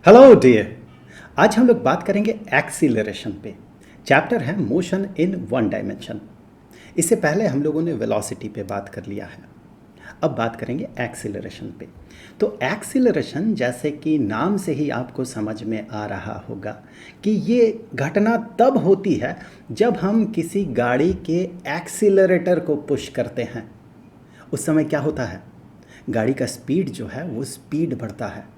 Hello dear. आज हम लोग बात करेंगे एक्सीलरेशन पे। चैप्टर है मोशन इन वन डायमेंशन। इससे पहले हम लोगों ने वेलोसिटी पे बात कर लिया है। अब बात करेंगे एक्सीलरेशन पे। तो एक्सीलरेशन जैसे कि नाम से ही आपको समझ में आ रहा होगा कि ये घटना तब होती है जब हम किसी गाड़ी के एक्सीलरेटर को पुश करते हैं। उस समय क्या होता है, गाड़ी का स्पीड जो है वो स्पीड बढ़ता है।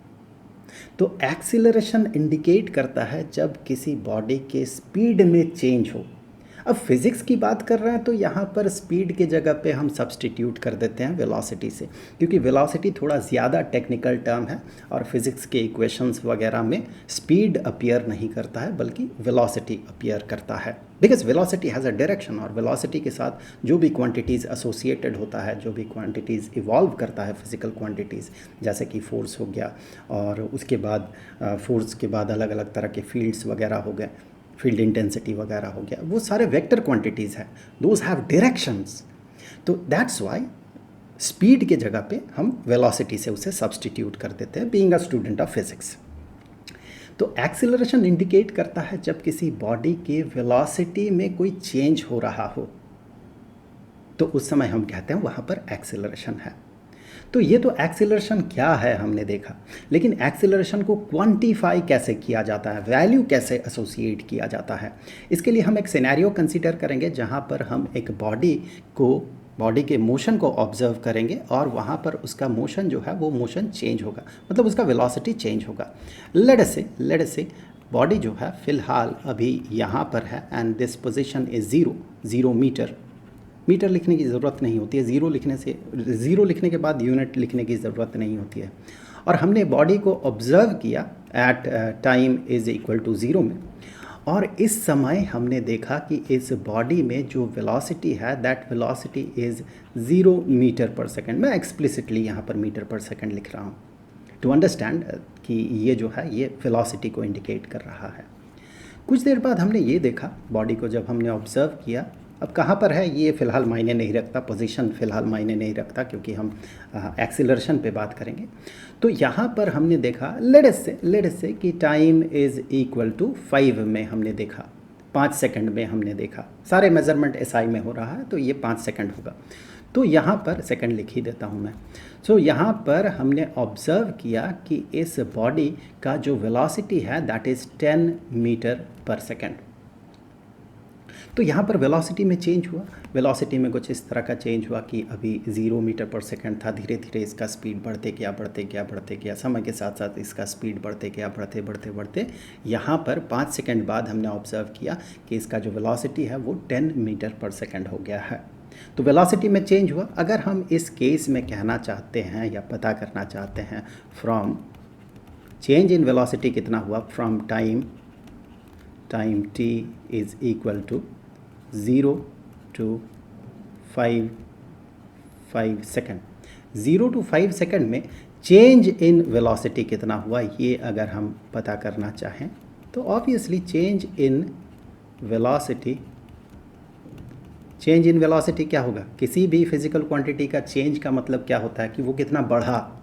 तो एक्सीलरेशन इंडिकेट करता है जब किसी बॉडी के स्पीड में चेंज हो। अब फिज़िक्स की बात कर रहे हैं तो यहाँ पर स्पीड के जगह पे हम सब्सटीट्यूट कर देते हैं वेलोसिटी से, क्योंकि वेलोसिटी थोड़ा ज़्यादा टेक्निकल टर्म है और फिज़िक्स के इक्वेशंस वगैरह में स्पीड अपीयर नहीं करता है बल्कि वेलोसिटी अपीयर करता है। Because velocity has a direction, और वेलोसिटी के साथ जो भी क्वांटिटीज़ एसोसिएटेड होता है, जो भी क्वांटिटीज़ इवॉल्व करता है फिज़िकल क्वांटिटीज़, जैसे कि फोर्स हो गया और उसके बाद फोर्स के बाद अलग अलग तरह के फील्ड्स वगैरह हो गए, फील्ड इंटेंसिटी वगैरह हो गया, वो सारे वेक्टर क्वांटिटीज़ हैं, दोज हैव डायरेक्शंस। तो दैट्स वाई स्पीड के जगह पे हम वेलोसिटी से उसे सब्सटीट्यूट कर देते हैं, being a student of physics. तो एक्सीलरेशन इंडिकेट करता है जब किसी बॉडी के वेलोसिटी में कोई चेंज हो रहा हो, तो उस समय हम कहते हैं वहाँ पर एक्सीलरेशन है। तो ये तो एक्सीलरेशन क्या है हमने देखा, लेकिन एक्सीलरेशन को क्वांटिफाई कैसे किया जाता है, वैल्यू कैसे एसोसिएट किया जाता है, इसके लिए हम एक सिनेरियो कंसीडर करेंगे जहाँ पर हम एक बॉडी के मोशन को ऑब्जर्व करेंगे और वहाँ पर उसका मोशन जो है वो मोशन चेंज होगा, मतलब उसका वेलोसिटी चेंज होगा। लेट अस से बॉडी जो है फ़िलहाल अभी यहाँ पर है and this position is 0 metre लिखने की ज़रूरत नहीं होती है, ज़ीरो लिखने के बाद यूनिट लिखने की ज़रूरत नहीं होती है। और हमने बॉडी को ऑब्ज़र्व किया at time is equal to 0 में, और इस समय हमने देखा कि इस बॉडी में जो वेलोसिटी है दैट वेलोसिटी इज़ 0 मीटर पर सेकेंड। मैं एक्सप्लिसिटली यहाँ पर मीटर पर सेकेंड लिख रहा हूँ टू अंडरस्टैंड कि ये जो है ये वेलोसिटी को इंडिकेट कर रहा है। कुछ देर बाद हमने ये देखा, बॉडी को जब हमने ऑब्ज़र्व किया, अब कहाँ पर है ये फ़िलहाल मायने नहीं रखता, पोजीशन फ़िलहाल मायने नहीं रखता, क्योंकि हम एक्सीलरेशन पे बात करेंगे। तो यहाँ पर हमने देखा लेट अस से कि टाइम इज़ इक्वल टू 5 में हमने देखा, 5 सेकंड में हमने देखा, सारे मेज़रमेंट एसआई में हो रहा है तो ये 5 सेकंड होगा। तो यहाँ पर सेकंड लिख ही देता हूँ मैं। सो यहाँ पर हमने ऑब्ज़र्व किया कि इस बॉडी का जो वेलोसिटी है that is 10 metre per second. तो यहाँ पर वेलोसिटी में चेंज हुआ, वेलोसिटी में कुछ इस तरह का चेंज हुआ कि अभी 0 मीटर पर सेकंड था, धीरे धीरे इसका स्पीड बढ़ते गया, समय के साथ साथ इसका स्पीड बढ़ते गया, यहाँ पर 5 सेकंड बाद हमने ऑब्ज़र्व किया कि इसका जो वेलोसिटी है वो 10 मीटर पर सेकंड हो गया है। तो वेलोसिटी में चेंज हुआ। अगर हम इस केस में कहना चाहते हैं या पता करना चाहते हैं फ्रॉम चेंज इन वेलोसिटी कितना हुआ from time t is equal to 0 to 5 second, 0 to 5 second में चेंज इन वेलोसिटी कितना हुआ, ये अगर हम पता करना चाहें तो ऑब्वियसली चेंज इन वेलोसिटी क्या होगा, किसी भी फिजिकल क्वांटिटी का चेंज का मतलब क्या होता है कि वो कितना बढ़ा,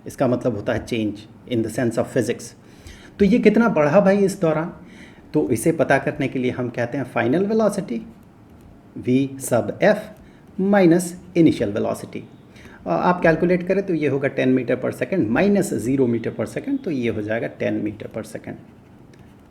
इसका मतलब होता है change in the sense of physics. तो ये कितना बढ़ा भाई इस दौरान, तो इसे पता करने के लिए हम कहते हैं फाइनल वेलोसिटी v सब f माइनस इनिशियल वेलोसिटी। आप कैलकुलेट करें तो ये होगा 10 metre per second minus 0 metre per second, तो ये हो जाएगा 10 metre per second,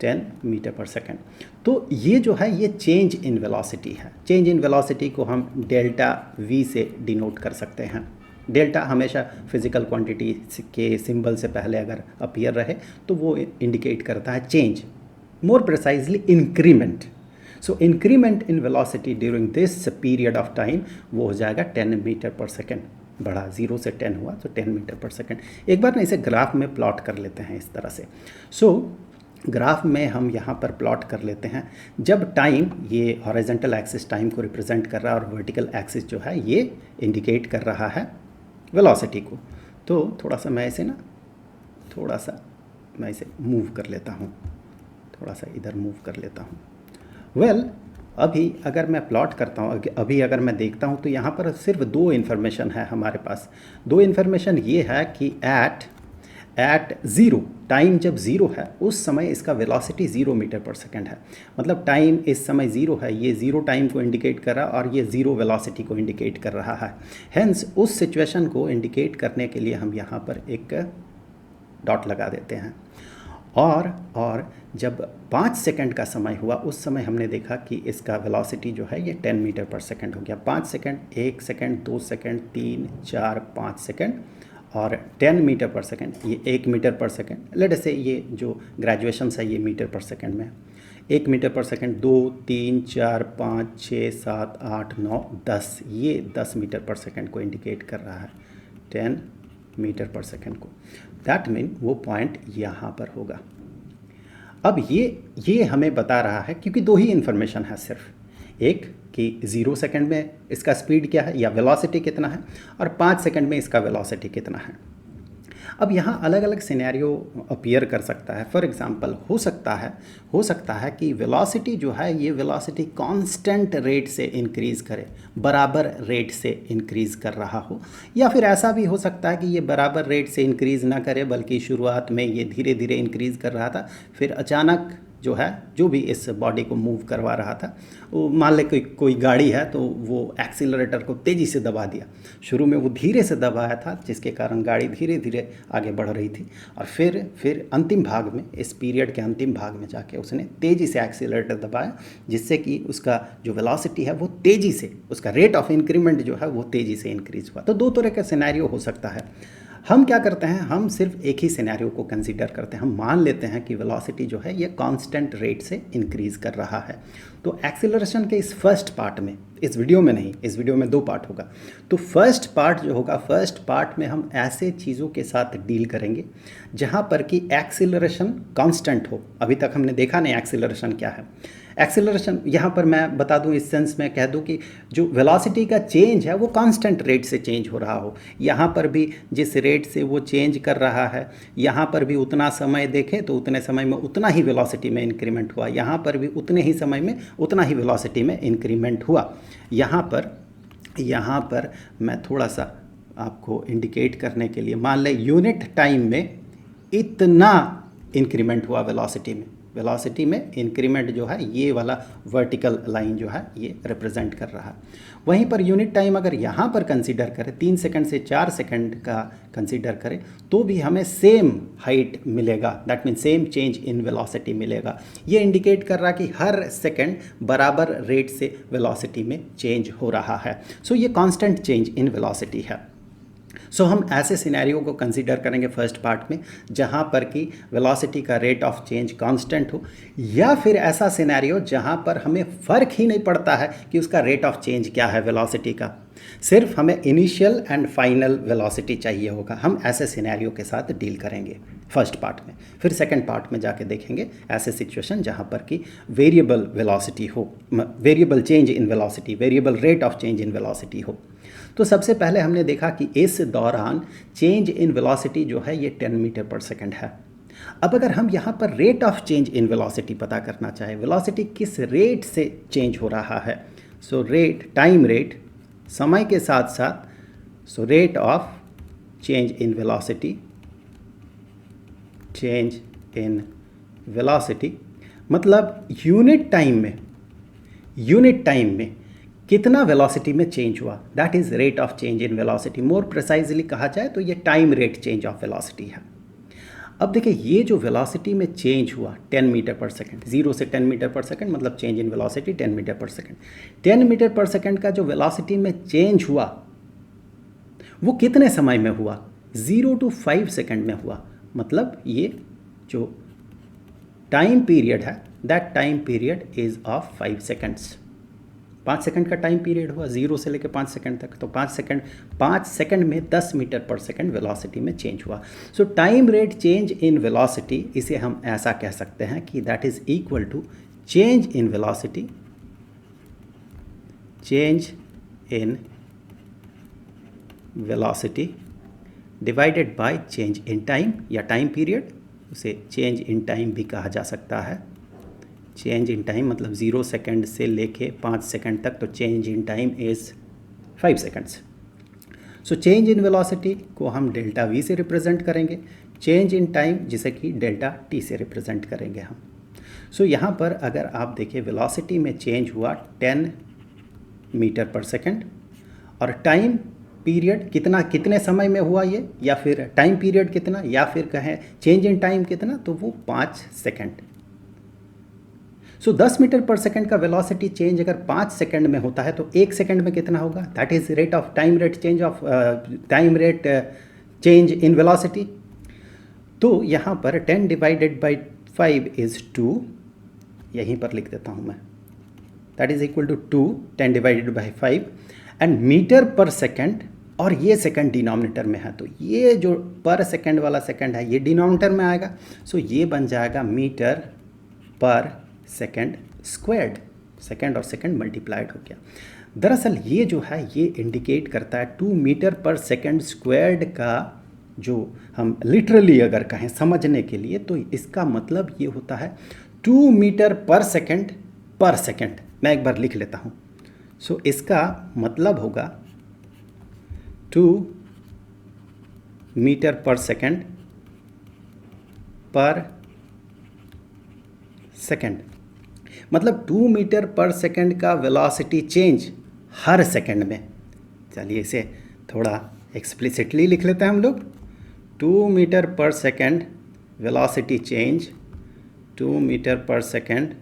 10 metre per second. तो ये जो है ये चेंज इन वेलोसिटी है। चेंज इन वेलोसिटी को हम डेल्टा v से डिनोट कर सकते हैं। डेल्टा हमेशा फिजिकल क्वांटिटी के सिंबल से पहले अगर अपीयर रहे तो वो इंडिकेट करता है change, more precisely increment. So increment in velocity during this period of time वो हो जाएगा 10 मीटर पर सेकेंड, बढ़ा 0 से 10 हुआ तो 10 मीटर पर सेकेंड। एक बार ना इसे ग्राफ में प्लॉट कर लेते हैं इस तरह से। सो ग्राफ में हम यहाँ पर प्लॉट कर लेते हैं, जब टाइम ये हॉरिजॉन्टल एक्सिस टाइम को रिप्रेजेंट कर रहा है और वर्टिकल एक्सिस जो है ये इंडिकेट कर रहा है वेलोसिटी को। तो थोड़ा सा मैं इसे मूव कर लेता हूँ, थोड़ा सा इधर मूव कर लेता हूँ। वेल अभी अगर मैं प्लॉट करता हूँ, अभी अगर मैं देखता हूँ तो यहाँ पर सिर्फ 2 इन्फॉर्मेशन है हमारे पास। 2 इन्फॉर्मेशन ये है कि एट ज़ीरो, टाइम जब ज़ीरो है उस समय इसका वेलोसिटी 0 मीटर पर सेकंड है। मतलब टाइम इस समय ज़ीरो है, ये ज़ीरो टाइम को इंडिकेट कर रहा है और ये ज़ीरो वेलोसिटी को इंडिकेट कर रहा है। हेंस उस सिचुएशन को इंडिकेट करने के लिए हम यहाँ पर एक डॉट लगा देते हैं। और जब 5 सेकंड का समय हुआ उस समय हमने देखा कि इसका वेलोसिटी जो है ये 10 मीटर पर सेकंड हो गया। 5 सेकंड, 1 सेकंड, 2 सेकंड, 3, 4, 5 सेकंड और 10 मीटर पर सेकंड, ये 1 metre per second. Late us से ये जो ग्रेजुएशन है ये मीटर पर सेकंड में, 1 मीटर पर सेकंड, 2, 3, 4, 5, 6, 7, 8, 9, 10, ये 10 मीटर पर सेकंड को इंडिकेट कर रहा है, 10 मीटर पर सेकंड को। दैट मीन वो पॉइंट यहाँ पर होगा। अब ये हमें बता रहा है क्योंकि दो ही इन्फॉर्मेशन है सिर्फ, एक कि 0 सेकंड में इसका स्पीड क्या है या वेलोसिटी कितना है और 5 सेकंड में इसका वेलोसिटी कितना है। अब यहाँ अलग अलग सिनेरियो अपीयर कर सकता है। फॉर एग्जांपल हो सकता है कि वेलोसिटी जो है ये वेलोसिटी कांस्टेंट रेट से इंक्रीज़ करे, बराबर रेट से इंक्रीज़ कर रहा हो, या फिर ऐसा भी हो सकता है कि ये बराबर रेट से इंक्रीज़ ना करे बल्कि शुरुआत में ये धीरे धीरे इंक्रीज़ कर रहा था, फिर अचानक जो भी इस बॉडी को मूव करवा रहा था, वो मान ले कोई गाड़ी है तो वो एक्सीलरेटर को तेज़ी से दबा दिया। शुरू में वो धीरे से दबाया था जिसके कारण गाड़ी धीरे धीरे आगे बढ़ रही थी और फिर अंतिम भाग में, इस पीरियड के अंतिम भाग में जाके उसने तेज़ी से एक्सीलरेटर दबाया जिससे कि उसका जो वेलोसिटी है वो तेज़ी से, उसका रेट ऑफ इंक्रीमेंट जो है वो तेज़ी से इंक्रीज़ हुआ। तो दो तरह का सिनेरियो हो सकता है। हम क्या करते हैं, हम सिर्फ एक ही सिनेरियो को कंसीडर करते हैं। हम मान लेते हैं कि वेलोसिटी जो है ये कांस्टेंट रेट से इंक्रीज़ कर रहा है। तो एक्सीलरेशन के इस फर्स्ट पार्ट में, इस वीडियो में नहीं, इस वीडियो में 2 पार्ट होगा। तो फर्स्ट पार्ट जो होगा, फर्स्ट पार्ट में हम ऐसे चीज़ों के साथ डील करेंगे जहाँ पर कि एक्सीलरेशन कांस्टेंट हो। अभी तक हमने देखा नहीं एक्सीलरेशन क्या है। एक्सीलरेशन यहाँ पर मैं बता दूँ, इस सेंस में कह दूँ कि जो वेलोसिटी का चेंज है वो कांस्टेंट रेट से चेंज हो रहा हो। यहाँ पर भी जिस रेट से वो चेंज कर रहा है, यहाँ पर भी उतना समय देखें तो उतने समय में उतना ही वेलोसिटी में इंक्रीमेंट हुआ, यहाँ पर भी उतने ही समय में उतना ही वेलोसिटी में इंक्रीमेंट हुआ। यहाँ पर मैं थोड़ा सा आपको इंडिकेट करने के लिए, मान लें यूनिट टाइम में इतना इंक्रीमेंट हुआ वेलोसिटी में इंक्रीमेंट जो है ये वाला वर्टिकल लाइन जो है ये रिप्रेजेंट कर रहा है। वहीं पर यूनिट टाइम अगर यहाँ पर कंसीडर करें, 3 सेकंड से 4 सेकंड का कंसीडर करें तो भी हमें सेम हाइट मिलेगा, that mean same change in velocity मिलेगा। ये इंडिकेट कर रहा है कि हर सेकंड बराबर रेट से वेलोसिटी में चेंज हो रहा है। सो ये कांस्टेंट चेंज इन वेलोसिटी है। सो हम ऐसे सिनेरियो को कंसीडर करेंगे फर्स्ट पार्ट में जहाँ पर कि वेलोसिटी का रेट ऑफ चेंज कांस्टेंट हो, या फिर ऐसा सिनेरियो जहाँ पर हमें फ़र्क ही नहीं पड़ता है कि उसका रेट ऑफ चेंज क्या है वेलोसिटी का, सिर्फ हमें इनिशियल एंड फाइनल वेलोसिटी चाहिए होगा। हम ऐसे सिनेरियो के साथ डील करेंगे फर्स्ट पार्ट में। फिर सेकंड पार्ट में जाके देखेंगे ऐसे सिचुएशन जहाँ पर कि वेरिएबल वेलोसिटी हो, variable change in velocity, variable rate of change in velocity हो। तो सबसे पहले हमने देखा कि इस दौरान चेंज इन वेलोसिटी जो है ये 10 मीटर पर सेकंड है। अब अगर हम यहाँ पर rate of change in velocity पता करना चाहें, वेलोसिटी किस रेट से चेंज हो रहा है, सो रेट, टाइम रेट, समय के साथ साथ, so rate of change in velocity, मतलब यूनिट टाइम में कितना वेलोसिटी में चेंज हुआ, that is rate of change in velocity. More precisely कहा जाए तो ये time rate change of velocity है। अब देखिए ये जो वेलोसिटी में चेंज हुआ 10 मीटर पर सेकंड, 0 से 10 मीटर पर सेकंड मतलब change in velocity 10 metre per second. 10 metre per second का जो वेलोसिटी में चेंज हुआ वो कितने समय में हुआ, 0 to 5 सेकंड में हुआ। मतलब ये जो टाइम पीरियड है that time period is of 5 seconds. 5 second का टाइम पीरियड हुआ 0 से लेकर 5 सेकंड तक। तो 5 सेकंड में 10 मीटर पर सेकंड वेलोसिटी में चेंज हुआ। So time rate change in velocity, इसे हम ऐसा कह सकते हैं कि that is equal to change in velocity divided by change in time या टाइम पीरियड, उसे चेंज इन टाइम भी कहा जा सकता है। चेंज इन टाइम मतलब 0 सेकंड से लेके 5 सेकंड तक, तो change in time is 5 seconds. So change in velocity को हम डेल्टा वी से रिप्रेजेंट करेंगे चेंज इन टाइम जिसे कि डेल्टा टी से रिप्रेजेंट करेंगे हम। सो यहाँ पर अगर आप देखें वेलोसिटी में चेंज हुआ 10 मीटर पर सेकंड, और टाइम पीरियड कितना, कितने समय में हुआ ये, या फिर टाइम पीरियड कितना, या फिर कहें चेंज इन टाइम कितना, तो वो 5 सेकंड। सो 10 मीटर पर सेकंड का वेलोसिटी चेंज अगर 5 सेकंड में होता है तो 1 सेकंड में कितना होगा, that is rate of time rate change in velocity. तो यहाँ पर 10 डिवाइडेड बाई 5 इज़ 2, यहीं पर लिख देता हूँ मैं, that is equal to 2, 10 divided by 5 and metre per second, और ये सेकंड डिनोमिनेटर में है, तो ये जो पर सेकंड वाला सेकंड है ये डिनोमिनेटर में आएगा। सो ये बन जाएगा metre per second squared, second और सेकंड मल्टीप्लाइड हो गया। दरअसल ये जो है ये इंडिकेट करता है 2 मीटर पर सेकंड स्क्वायर्ड का, जो हम लिटरली अगर कहें समझने के लिए, तो इसका मतलब ये होता है 2 मीटर पर सेकंड पर सेकंड। मैं एक बार लिख लेता हूँ। सो इसका मतलब होगा 2 मीटर पर सेकंड पर सेकंड, मतलब 2 मीटर पर सेकंड का वेलोसिटी चेंज हर सेकंड में। चलिए इसे थोड़ा एक्सप्लिसिटली लिख लेते हैं हम लोग। 2 metre per second velocity change, 2 metre per second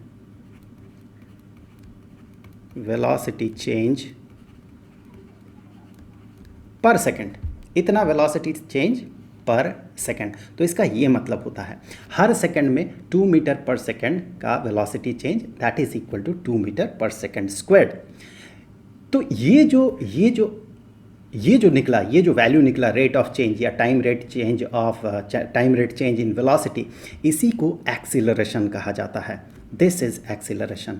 velocity change पर सेकंड, इतना वेलोसिटी चेंज पर सेकंड। तो इसका ये मतलब होता है हर सेकंड में 2 मीटर पर सेकंड का velocity change, that is equal to 2 metre per second squared. तो ये जो निकला, ये जो वैल्यू निकला रेट ऑफ चेंज या time rate change in velocity, इसी को एक्सीलरेशन कहा जाता है। This is acceleration.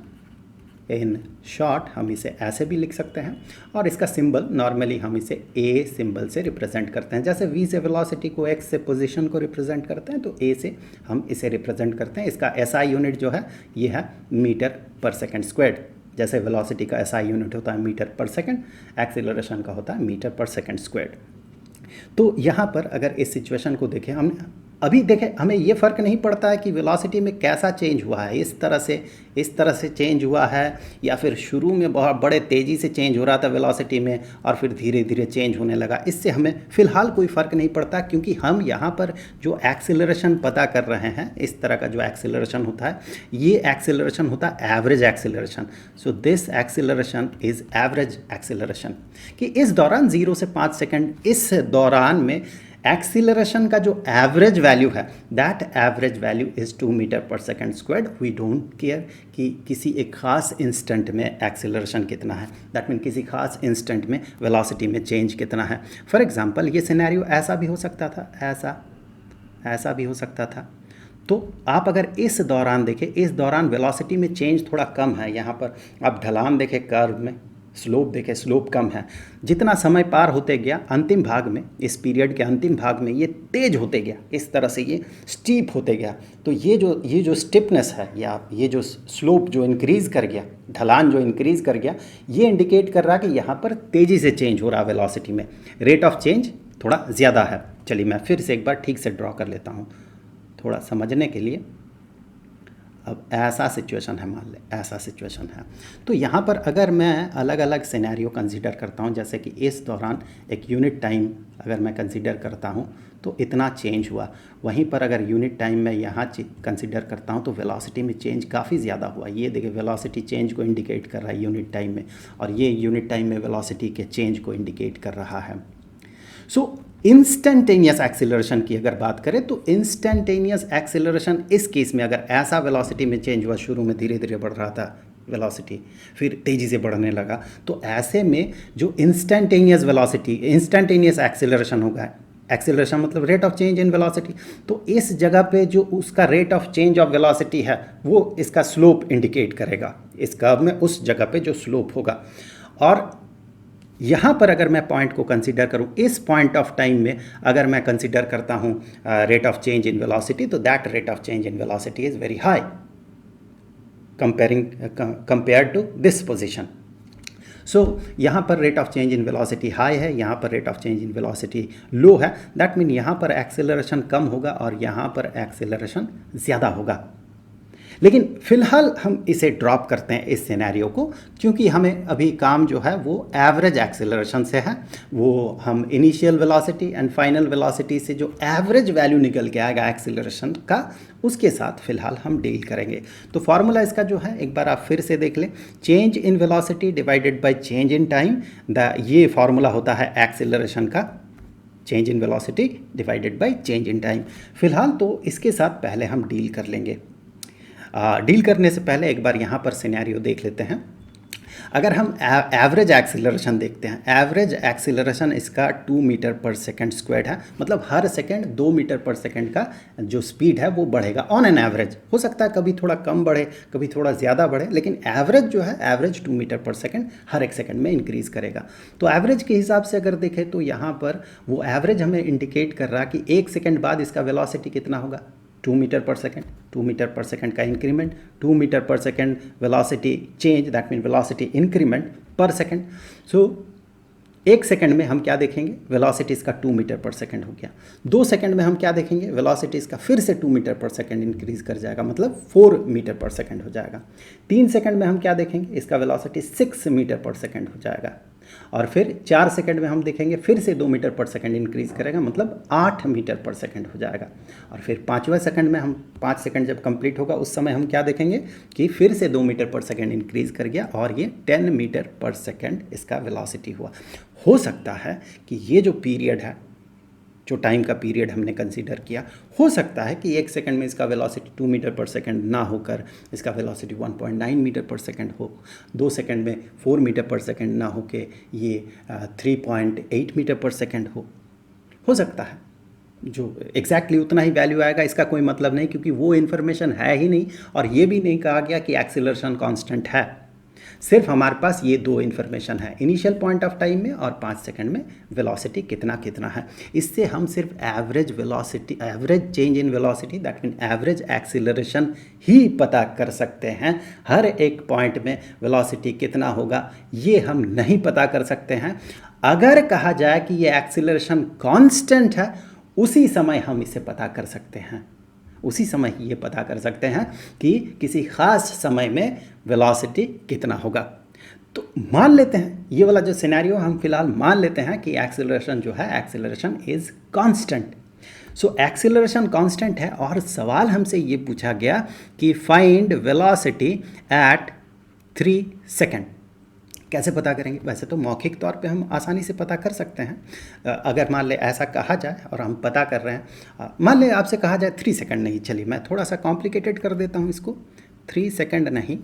In short हम इसे ऐसे भी लिख सकते हैं, और इसका सिंबल नॉर्मली हम इसे ए सिंबल से रिप्रेजेंट करते हैं। जैसे वी से वेलोसिटी को, एक्स से पोजीशन को रिप्रेजेंट करते हैं, तो ए से हम इसे रिप्रेजेंट करते हैं। इसका एसआई यूनिट जो है ये है मीटर पर सेकंड स्क्वायर्ड। जैसे वेलोसिटी का एसआई यूनिट होता है मीटर पर सेकंड, एक्सीलरेशन का होता है मीटर पर सेकंड स्क्वायर्ड। तो यहाँ पर अगर इस सिचुएशन को देखें, हमने अभी देखें, हमें ये फ़र्क नहीं पड़ता है कि वेलोसिटी में कैसा चेंज हुआ है, इस तरह से चेंज हुआ है, या फिर शुरू में बहुत बड़े तेज़ी से चेंज हो रहा था वेलोसिटी में और फिर धीरे धीरे चेंज होने लगा। इससे हमें फ़िलहाल कोई फ़र्क नहीं पड़ता, क्योंकि हम यहाँ पर जो एक्सीलरेशन पता कर रहे हैं, इस तरह का जो एक्सीलरेशन होता है, ये एक्सीलरेशन होता है average acceleration. So this acceleration is average acceleration, कि इस दौरान 0 से 5 सेकंड, इस दौरान में एक्सीलरेशन का जो एवरेज वैल्यू है, that average value is 2 metre per second squared. We don't care कि किसी एक ख़ास इंस्टेंट में एक्सीलरेशन कितना है, दैट मीन किसी ख़ास इंस्टेंट में वेलोसिटी में चेंज कितना है। फॉर एग्जांपल ये सिनेरियो ऐसा भी हो सकता था, ऐसा भी हो सकता था। तो आप अगर इस दौरान देखें, इस दौरान वेलोसिटी में चेंज थोड़ा कम है। यहाँ पर आप ढलान देखें, कर्व में स्लोप देखें, स्लोप कम है। जितना समय पार होते गया, अंतिम भाग में, इस पीरियड के अंतिम भाग में ये तेज होते गया, इस तरह से ये स्टीप होते गया। तो ये जो स्टिफनेस है, या ये जो स्लोप जो इंक्रीज़ कर गया, ढलान जो इंक्रीज़ कर गया, ये इंडिकेट कर रहा है कि यहाँ पर तेज़ी से चेंज हो रहा है वेलोसिटी में, रेट ऑफ चेंज थोड़ा ज़्यादा है। चलिए मैं फिर से एक बार ठीक से ड्रॉ कर लेता हूँ थोड़ा समझने के लिए। अब ऐसा सिचुएशन है, मान लें ऐसा सिचुएशन है, तो यहाँ पर अगर मैं अलग अलग सिनेरियो कंसीडर करता हूँ, जैसे कि इस दौरान एक यूनिट टाइम अगर मैं कंसीडर करता हूँ तो इतना चेंज हुआ। वहीं पर अगर यूनिट टाइम में यहाँ कंसीडर करता हूँ तो वेलोसिटी में चेंज काफ़ी ज़्यादा हुआ। ये देखिए वेलोसिटी चेंज को इंडिकेट कर रहा है यूनिट टाइम में, और ये यूनिट टाइम में वेलोसिटी के चेंज को इंडिकेट कर रहा है। सो इंस्टेंटेनियस एक्सीलरेशन की अगर बात करें, तो इंस्टेंटेनियस एक्सीलरेशन इस केस में अगर ऐसा वेलोसिटी में चेंज हुआ, शुरू में धीरे धीरे बढ़ रहा था वेलोसिटी, फिर तेज़ी से बढ़ने लगा, तो ऐसे में जो इंस्टेंटेनियस वेलोसिटी, इंस्टेंटेनियस एक्सीलरेशन होगा, एक्सीलरेशन मतलब rate of change in velocity, तो इस जगह पे जो उसका rate of change of velocity है वो इसका स्लोप इंडिकेट करेगा। इस कर्व में उस जगह पे जो स्लोप होगा, और यहाँ पर अगर मैं पॉइंट को कंसीडर करूँ, इस पॉइंट ऑफ टाइम में अगर मैं कंसीडर करता हूँ rate of change in velocity, तो that rate of change in velocity is very high compared to this position. यहाँ पर rate of change in velocity high है, यहाँ पर rate of change in velocity low है। That mean यहाँ पर acceleration कम होगा और यहाँ पर एक्सेलरेशन ज़्यादा होगा। लेकिन फिलहाल हम इसे ड्रॉप करते हैं इस सिनेरियो को, क्योंकि हमें अभी काम जो है वो एवरेज एक्सेलरेशन से है। वो हम initial velocity and final velocity से जो एवरेज वैल्यू निकल के आएगा एक्सेलरेशन का, उसके साथ फिलहाल हम डील करेंगे। तो फार्मूला इसका जो है एक बार आप फिर से देख लें, change in velocity divided by change in time. ये फार्मूला होता है एक्सेलरेशन का, change in velocity divided by change in time. फिलहाल तो इसके साथ पहले हम डील कर लेंगे। डील करने से पहले एक बार यहाँ पर सिनेरियो देख लेते हैं। अगर हम एवरेज एक्सीलरेशन देखते हैं, एवरेज एक्सीलरेशन इसका 2 मीटर पर सेकंड स्क्वायर्ड है, मतलब हर सेकंड 2 मीटर पर सेकंड का जो स्पीड है वो बढ़ेगा ऑन एन एवरेज। हो सकता है कभी थोड़ा कम बढ़े, कभी थोड़ा ज़्यादा बढ़े, लेकिन एवरेज जो है एवरेज 2 मीटर पर सेकंड हर एक सेकंड में इंक्रीज़ करेगा। तो एवरेज के हिसाब से अगर देखें तो यहाँ पर वो एवरेज हमें इंडिकेट कर रहा कि 1 सेकेंड बाद इसका वेलोसिटी कितना होगा, 2 metre per second. 2 metre per second का increment, 2 metre per second velocity change, that mean velocity increment पर सेकंड। सो 1 सेकंड में हम क्या देखेंगे, वेलोसिटी इसका 2 मीटर पर सेकंड हो गया। 2 सेकंड में हम क्या देखेंगे, वेलोसिटी इसका फिर से 2 मीटर पर सेकंड इंक्रीज कर जाएगा, मतलब 4 मीटर पर सेकंड हो जाएगा। 3 सेकंड में हम क्या देखेंगे, इसका वेलोसिटी 6 मीटर पर सेकंड हो जाएगा। और फिर 4 सेकंड में हम देखेंगे फिर से 2 मीटर पर सेकंड इंक्रीज करेगा, मतलब 8 मीटर पर सेकंड हो जाएगा। और फिर 5वें सेकंड में हम 5 सेकंड जब कंप्लीट होगा उस समय हम क्या देखेंगे कि फिर से 2 मीटर पर सेकंड इंक्रीज कर गया और ये 10 मीटर पर सेकंड इसका वेलोसिटी हुआ। हो सकता है कि ये जो पीरियड है, जो टाइम का पीरियड हमने कंसीडर किया, हो सकता है कि 1 सेकंड में इसका वेलोसिटी 2 मीटर पर सेकंड ना होकर इसका वेलोसिटी 1.9 मीटर पर सेकंड हो, 2 सेकंड में 4 मीटर पर सेकंड ना हो के ये 3.8 मीटर पर सेकंड हो सकता है। जो एग्जैक्टली उतना ही वैल्यू आएगा इसका कोई मतलब नहीं, क्योंकि वो इन्फॉर्मेशन है ही नहीं और ये भी नहीं कहा गया कि एक्सीलरेशन कांस्टेंट है। सिर्फ हमारे पास ये 2 इन्फॉर्मेशन है, इनिशियल पॉइंट ऑफ टाइम में और 5 सेकंड में वेलोसिटी कितना कितना है। इससे हम सिर्फ average velocity, average change in velocity, that mean average acceleration ही पता कर सकते हैं। हर एक पॉइंट में वेलोसिटी कितना होगा ये हम नहीं पता कर सकते हैं। अगर कहा जाए कि ये एक्सीलरेशन कांस्टेंट है, उसी समय हम इसे पता कर सकते हैं, उसी समय ये पता कर सकते हैं कि किसी ख़ास समय में वेलोसिटी कितना होगा। तो मान लेते हैं ये वाला जो सिनेरियो हम फिलहाल मान लेते हैं कि एक्सेलरेशन जो है, acceleration is constant. So acceleration constant है और सवाल हमसे ये पूछा गया कि फाइंड वेलोसिटी एट 3 सेकेंड। कैसे पता करेंगे? वैसे तो मौखिक तौर पे हम आसानी से पता कर सकते हैं। अगर मान ले ऐसा कहा जाए और हम पता कर रहे हैं, मान ले आपसे कहा जाए 3 सेकंड नहीं, चलिए मैं थोड़ा सा कॉम्प्लिकेटेड कर देता हूँ इसको। 3 सेकंड नहीं,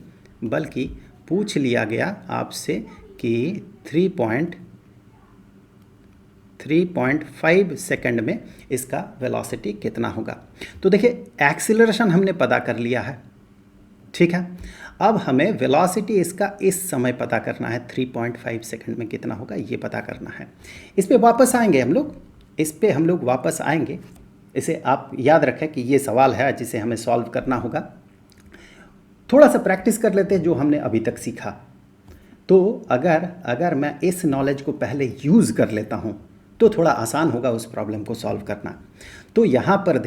बल्कि पूछ लिया गया आपसे कि 3.5 सेकंड में इसका वेलोसिटी कितना होगा। तो देखिए एक्सीलरेशन हमने पता कर लिया है, ठीक है। अब हमें वेलोसिटी इसका इस समय पता करना है, 3.5 सेकंड में कितना होगा ये पता करना है। इस पे वापस आएंगे हम लोग, इस पे हम लोग वापस आएंगे। इसे आप याद रखें कि ये सवाल है जिसे हमें सॉल्व करना होगा। थोड़ा सा प्रैक्टिस कर लेते हैं जो हमने अभी तक सीखा। तो अगर मैं इस नॉलेज को पहले यूज़ कर लेता हूँ तो थोड़ा आसान होगा उस प्रॉब्लम को सॉल्व करना। तो यहाँ पर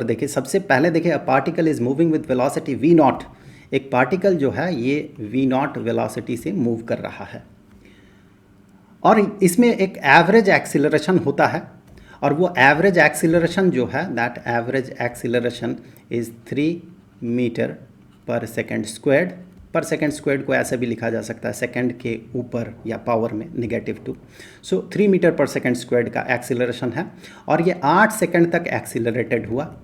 देखें, सबसे पहले देखें, a particle is moving with velocity v0। एक पार्टिकल जो है ये v0 वेलोसिटी से मूव कर रहा है और इसमें एक एवरेज एक्सीलरेशन होता है, और वो एवरेज एक्सीलरेशन जो है, that average acceleration is 3 metre per second squared. Per second squared को ऐसे भी लिखा जा सकता है, सेकंड के ऊपर या पावर में -2। सो 3 मीटर पर सेकंड स्क्वायर्ड का एक्सीलरेशन है और ये 8 सेकंड तक एक्सीलरेटेड हुआ।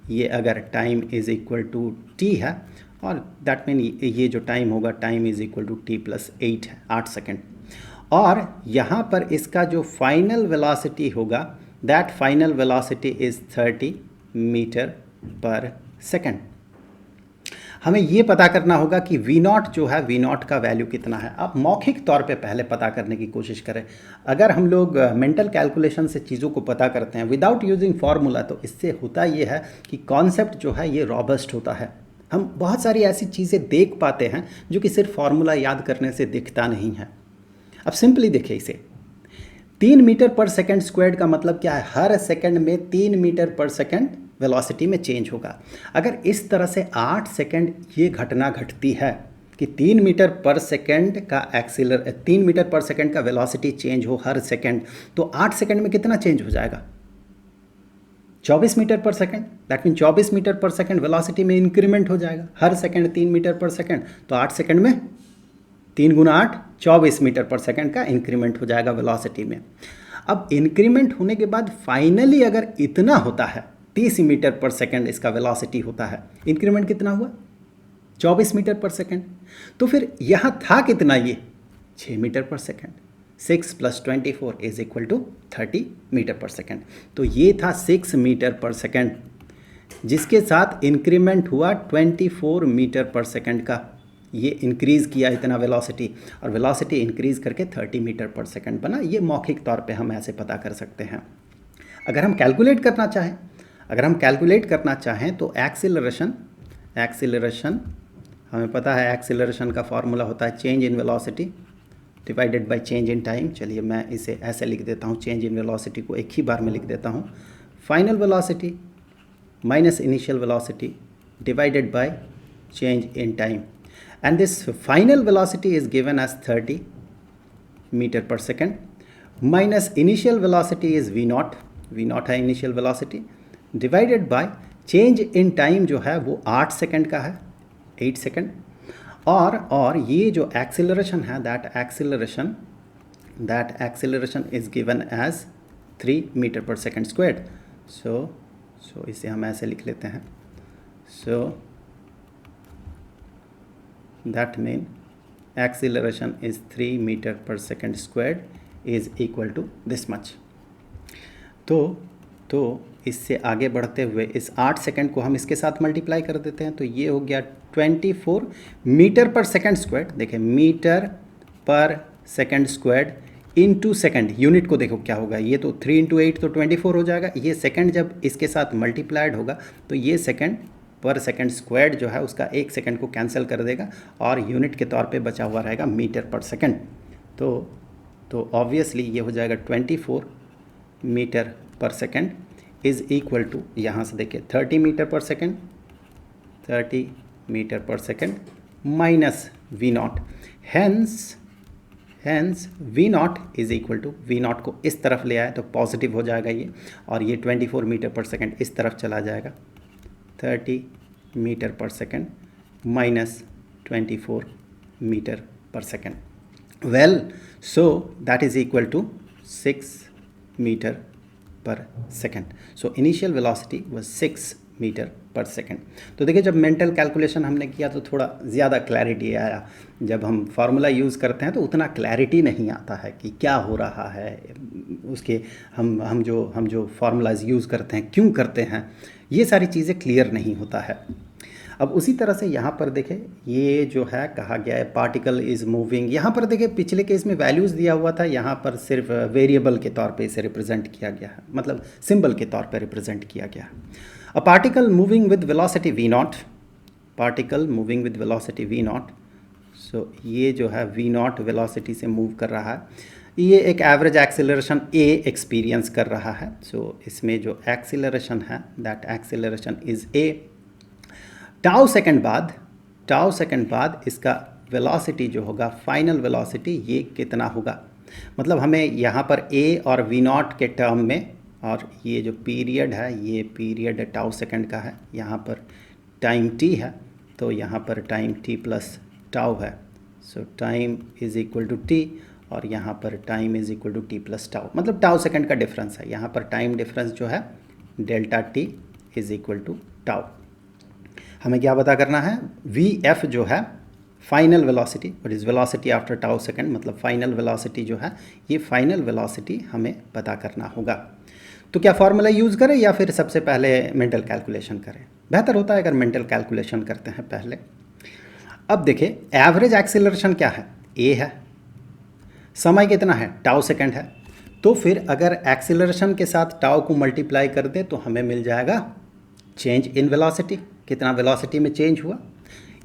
ये अगर time is equal to t है, और दैट मीन ये जो टाइम होगा, time is equal to t+8 है, 8 सेकंड। और यहाँ पर इसका जो फाइनल वेलोसिटी होगा, that final velocity is 30 metre per second. हमें ये पता करना होगा कि v0 जो है, v0 का वैल्यू कितना है। आप मौखिक तौर पे पहले पता करने की कोशिश करें। अगर हम लोग मेंटल कैलकुलेशन से चीज़ों को पता करते हैं विदाउट यूजिंग फार्मूला, तो इससे होता ये है कि कॉन्सेप्ट जो है ये रॉबस्ट होता है, हम बहुत सारी ऐसी चीज़ें देख पाते हैं जो कि सिर्फ फार्मूला याद करने से दिखता नहीं है। अब सिंपली देखिए इसे, 3 मीटर पर सेकंड स्क्वायर्ड का मतलब क्या है, हर सेकंड में 3 मीटर पर सेकंड वेलोसिटी में चेंज होगा। अगर इस तरह से 8 सेकंड ये घटना घटती है कि 3 मीटर पर सेकंड का 3 मीटर पर सेकंड का वेलोसिटी चेंज हो हर सेकंड, तो 8 सेकंड में कितना चेंज हो जाएगा, 24 metre per second. That mean 24 metre per second velocity में इंक्रीमेंट हो जाएगा हर सेकंड 3 मीटर पर सेकंड, तो 8 सेकंड में 3 गुना 8 24 मीटर पर सेकंड का इंक्रीमेंट हो जाएगा वेलोसिटी में। अब इंक्रीमेंट होने के बाद फाइनली अगर इतना होता है 30 मीटर पर सेकंड इसका वेलोसिटी होता है, इंक्रीमेंट कितना हुआ 24 मीटर पर सेकंड, तो फिर यहाँ था कितना ये 6 metre per second. 6 + 24 = 30 metre per second. तो ये था 6 मीटर पर सेकंड जिसके साथ इंक्रीमेंट हुआ 24 मीटर पर सेकंड का। ये इंक्रीज़ किया इतना वेलोसिटी, और वेलोसिटी इंक्रीज़ करके 30 मीटर पर सेकंड बना। ये मौखिक तौर पे हम ऐसे पता कर सकते हैं। अगर हम कैलकुलेट करना चाहें तो एक्सीलरेशन हमें पता है, एक्सीलरेशन का फॉर्मूला होता है change in velocity divided by change in time. चलिए मैं इसे ऐसे लिख देता हूँ, चेंज इन वेलोसिटी को एक ही बार में लिख देता हूँ, final velocity minus initial velocity divided by change in time, and this final velocity is given as 30 meter per second minus initial velocity is v0 है initial velocity, divided by change in time जो है वो 8 second का है, 8 second, और ये जो acceleration है that acceleration is given as 3 meter per second squared। so इसे हम ऐसे लिख लेते हैं, so that mean acceleration is 3 meter per second squared is equal to this much। तो इससे आगे बढ़ते हुए इस 8 सेकंड को हम इसके साथ मल्टीप्लाई कर देते हैं, तो ये हो गया 24 मीटर पर सेकंड स्क्वायर्ड। देखिए metre per second squared into second, unit को देखो क्या होगा, ये तो 3 × 8 तो 24 हो जाएगा। ये सेकंड जब इसके साथ मल्टीप्लाइड होगा तो ये सेकंड पर सेकंड स्क्वायर्ड जो है उसका 1 सेकंड को कैंसिल कर देगा और यूनिट के तौर पे बचा हुआ रहेगा मीटर पर सेकंड। तो ऑब्वियसली ये हो जाएगा 24 metre per second is equal to, यहाँ से देखिए 30 metre per second, 30 metre per second minus v0। Hence v0 is equal to, v0 को इस तरफ ले आए तो पॉजिटिव हो जाएगा ये, और ये 24 मीटर पर सेकंड इस तरफ चला जाएगा, 30 metre per second minus 24 metre per second. Well, so that is equal to 6 metre per second. So initial velocity was 6 metre per second. तो देखिए जब मेंटल कैलकुलेशन हमने किया तो थोड़ा ज़्यादा क्लैरिटी आया। जब हम फार्मूला यूज़ करते हैं तो उतना क्लैरिटी नहीं आता है कि क्या हो रहा है, उसके हम जो फार्मूलाज यूज़ करते हैं क्यों करते हैं, ये सारी चीज़ें क्लियर नहीं होता है। अब उसी तरह से यहाँ पर देखें, ये जो है कहा गया है पार्टिकल इज़ मूविंग। यहाँ पर देखें पिछले केस में वैल्यूज़ दिया हुआ था, यहाँ पर सिर्फ वेरिएबल के तौर पे इसे रिप्रेजेंट किया गया है, मतलब सिंबल के तौर पे रिप्रेजेंट किया गया है। A particle moving with velocity v0, particle moving with velocity v0। सो ये जो है v0 वेलोसिटी से मूव कर रहा है, ये एक एवरेज एक्सीलरेशन a एक्सपीरियंस कर रहा है। सो इसमें जो एक्सीलरेशन है that acceleration is a। Tau second बाद इसका वेलोसिटी जो होगा, फाइनल वेलोसिटी, ये कितना होगा, मतलब हमें यहाँ पर a और v0 के टर्म में, और ये जो पीरियड है ये पीरियड टाउ सेकंड का है, यहाँ पर टाइम t है तो यहाँ पर टाइम t प्लस टाउ है। So time is equal to t और यहाँ पर time is equal to t plus tau, मतलब टाउ सेकंड का डिफरेंस है। यहाँ पर टाइम डिफरेंस जो है delta t is equal to tau. हमें क्या पता करना है, vf जो है final velocity, what is velocity after tau second, मतलब फाइनल वेलोसिटी जो है, ये फाइनल वेलोसिटी हमें पता करना होगा। तो क्या फार्मूला यूज़ करें या फिर सबसे पहले मेंटल कैलकुलेशन करें? बेहतर होता है अगर मेंटल कैलकुलेशन करते हैं पहले। अब देखिए एवरेज एक्सीलरेशन क्या है, a है, समय कितना है, टाउ सेकंड है, तो फिर अगर एक्सीलरेशन के साथ टाउ को मल्टीप्लाई कर दें तो हमें मिल जाएगा चेंज इन वेलोसिटी, कितना वेलोसिटी में चेंज हुआ।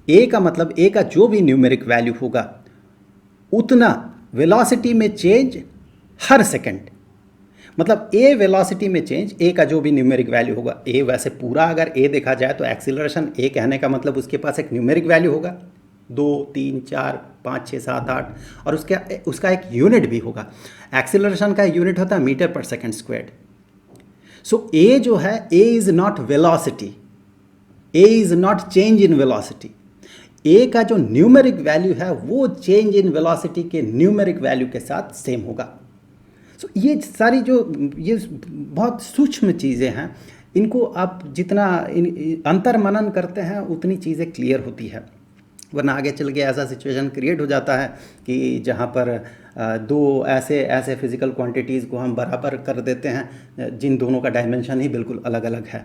ए का मतलब ए का जो भी न्यूमेरिक वैल्यू होगा उतना वेलोसिटी में चेंज हर सेकंड, मतलब ए वेलोसिटी में चेंज, ए का जो भी न्यूमेरिक वैल्यू होगा, ए वैसे पूरा अगर ए देखा जाए तो एक्सीलरेशन ए कहने का मतलब उसके पास एक न्यूमेरिक वैल्यू होगा 2 3 4 5 6 7 8 और उसका एक यूनिट भी होगा। एक्सीलरेशन का यूनिट होता है metre per second squared. So a जो है, a is not velocity, a is not change in velocity. A का जो न्यूमेरिक वैल्यू है वो चेंज इन वेलोसिटी के न्यूमेरिक वैल्यू के साथ सेम होगा। सो ये सारी जो ये बहुत सूक्ष्म चीज़ें हैं, इनको आप जितना अंतर मनन करते हैं उतनी चीज़ें क्लियर होती है, वरना आगे चल के ऐसा सिचुएशन क्रिएट हो जाता है कि जहाँ पर दो ऐसे फिजिकल क्वांटिटीज़ को हम बराबर कर देते हैं जिन दोनों का डायमेंशन ही बिल्कुल अलग अलग है।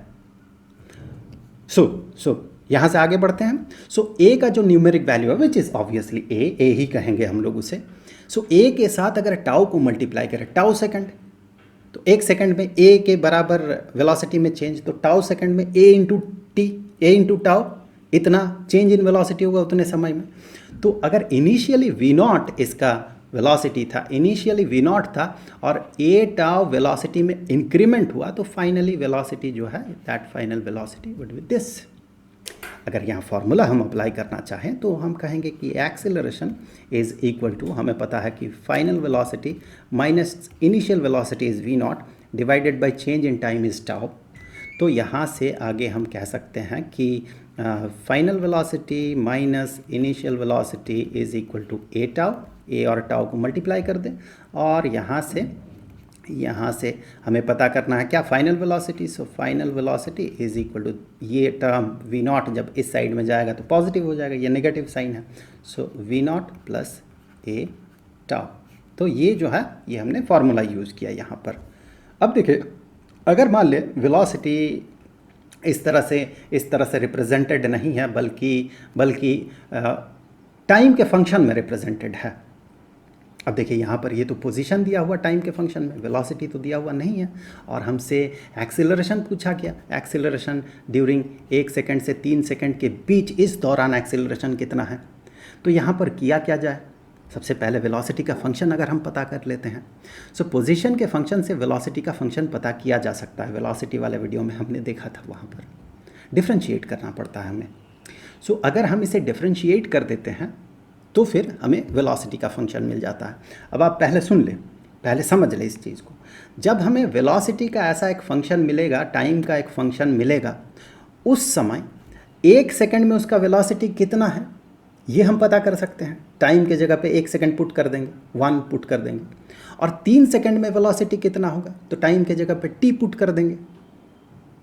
सो यहाँ से आगे बढ़ते हैं। सो ए का जो न्यूमेरिक वैल्यू है विच इज़ ऑब्वियसली ए ही कहेंगे हम लोग उसे। सो ए के साथ अगर टाउ को मल्टीप्लाई करें, टाउ सेकंड, तो एक सेकंड में ए के बराबर वेलोसिटी में चेंज, तो टाउ सेकंड में ए इंटू टी, ए इंटू टाउ, इतना चेंज इन वेलोसिटी होगा उतने समय में। तो अगर इनिशियली वी नॉट इसका वेलोसिटी था, इनिशियली वी नॉट था और ए टाउ वेलोसिटी में इंक्रीमेंट हुआ, तो फाइनली वेलोसिटी जो है that final velocity would be this. अगर यहाँ फॉर्मूला हम अप्लाई करना चाहें तो हम कहेंगे कि एक्सेलरेशन इज़ इक्वल टू, हमें पता है कि final velocity minus initial velocity is v naught divided by change in time is tau. तो यहाँ से आगे हम कह सकते हैं कि final velocity minus initial velocity is equal to a tau, a और टाउ को मल्टीप्लाई कर दें और यहाँ से हमें पता करना है क्या, final velocity. So final velocity is equal to, ये टर्म वी नॉट जब इस साइड में जाएगा तो पॉजिटिव हो जाएगा, ये नेगेटिव साइन है। So v naught plus a tau. तो ये जो है ये हमने फार्मूला यूज़ किया यहाँ पर। अब देखिए, अगर मान ले वेलोसिटी इस तरह से रिप्रेजेंटेड नहीं है, बल्कि टाइम के फंक्शन में रिप्रेजेंटेड है। अब देखिए यहाँ पर ये तो पोजीशन दिया हुआ टाइम के फंक्शन में, वेलोसिटी तो दिया हुआ नहीं है और हमसे एक्सीलरेशन पूछा गया। एक्सीलरेशन ड्यूरिंग 1 सेकंड से 3 सेकंड के बीच, इस दौरान एक्सीलरेशन कितना है। तो यहाँ पर किया क्या जाए, सबसे पहले वेलोसिटी का फंक्शन अगर हम पता कर लेते हैं। सो पोजीशन के फंक्शन से वेलोसिटी का फंक्शन पता किया जा सकता है। वेलोसिटी वाले वीडियो में हमने देखा था, वहाँ पर डिफ्रेंशिएट करना पड़ता है हमें। सो अगर हम इसे डिफ्रेंशिएट कर देते हैं तो फिर हमें वेलोसिटी का फंक्शन मिल जाता है। अब आप पहले सुन लें, पहले समझ लें इस चीज़ को। जब हमें वेलोसिटी का ऐसा एक फंक्शन मिलेगा, टाइम का एक फंक्शन मिलेगा, उस समय 1 सेकंड में उसका वेलोसिटी कितना है ये हम पता कर सकते हैं। टाइम के जगह पे 1 सेकंड पुट कर देंगे, 1 पुट कर देंगे, और 3 सेकंड में वेलोसिटी कितना होगा तो टाइम के जगह पे t पुट कर देंगे,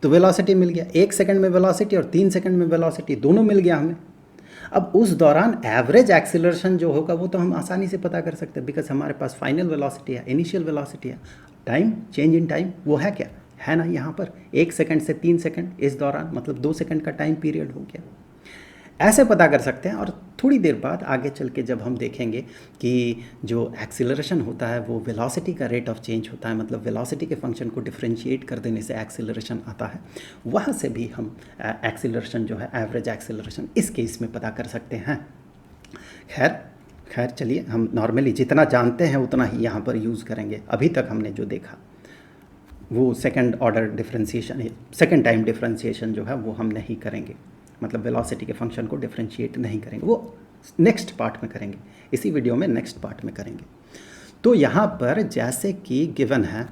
तो वेलोसिटी मिल गया। 1 सेकंड में वेलोसिटी और 3 सेकंड में वेलोसिटी दोनों मिल गया हमें। अब उस दौरान एवरेज एक्सीलरेशन जो होगा वो तो हम आसानी से पता कर सकते हैं, बिकॉज हमारे पास फाइनल वेलोसिटी है, इनिशियल वेलोसिटी है, टाइम, चेंज इन टाइम वो है क्या, है ना यहाँ पर 1 सेकंड से 3 सेकंड, इस दौरान मतलब 2 सेकंड का टाइम पीरियड हो गया। ऐसे पता कर सकते हैं। और थोड़ी देर बाद आगे चल के जब हम देखेंगे कि जो एक्सीलरेशन होता है वो वेलोसिटी का रेट ऑफ चेंज होता है, मतलब वेलोसिटी के फंक्शन को डिफरेंशिएट कर देने से एक्सीलरेशन आता है, वहाँ से भी हम एक्सीलरेशन जो है, एवरेज एक्सीलरेशन इस केस में पता कर सकते हैं। खैर चलिए, हम नॉर्मली जितना जानते हैं उतना ही यहाँ पर यूज़ करेंगे। अभी तक हमने जो देखा वो second order differentiation, second time differentiation जो है वो हम नहीं करेंगे, मतलब वेलोसिटी के फंक्शन को डिफरेंशिएट नहीं करेंगे, वो नेक्स्ट पार्ट में करेंगे, इसी वीडियो में नेक्स्ट पार्ट में करेंगे। तो यहाँ पर जैसे कि गिवन है,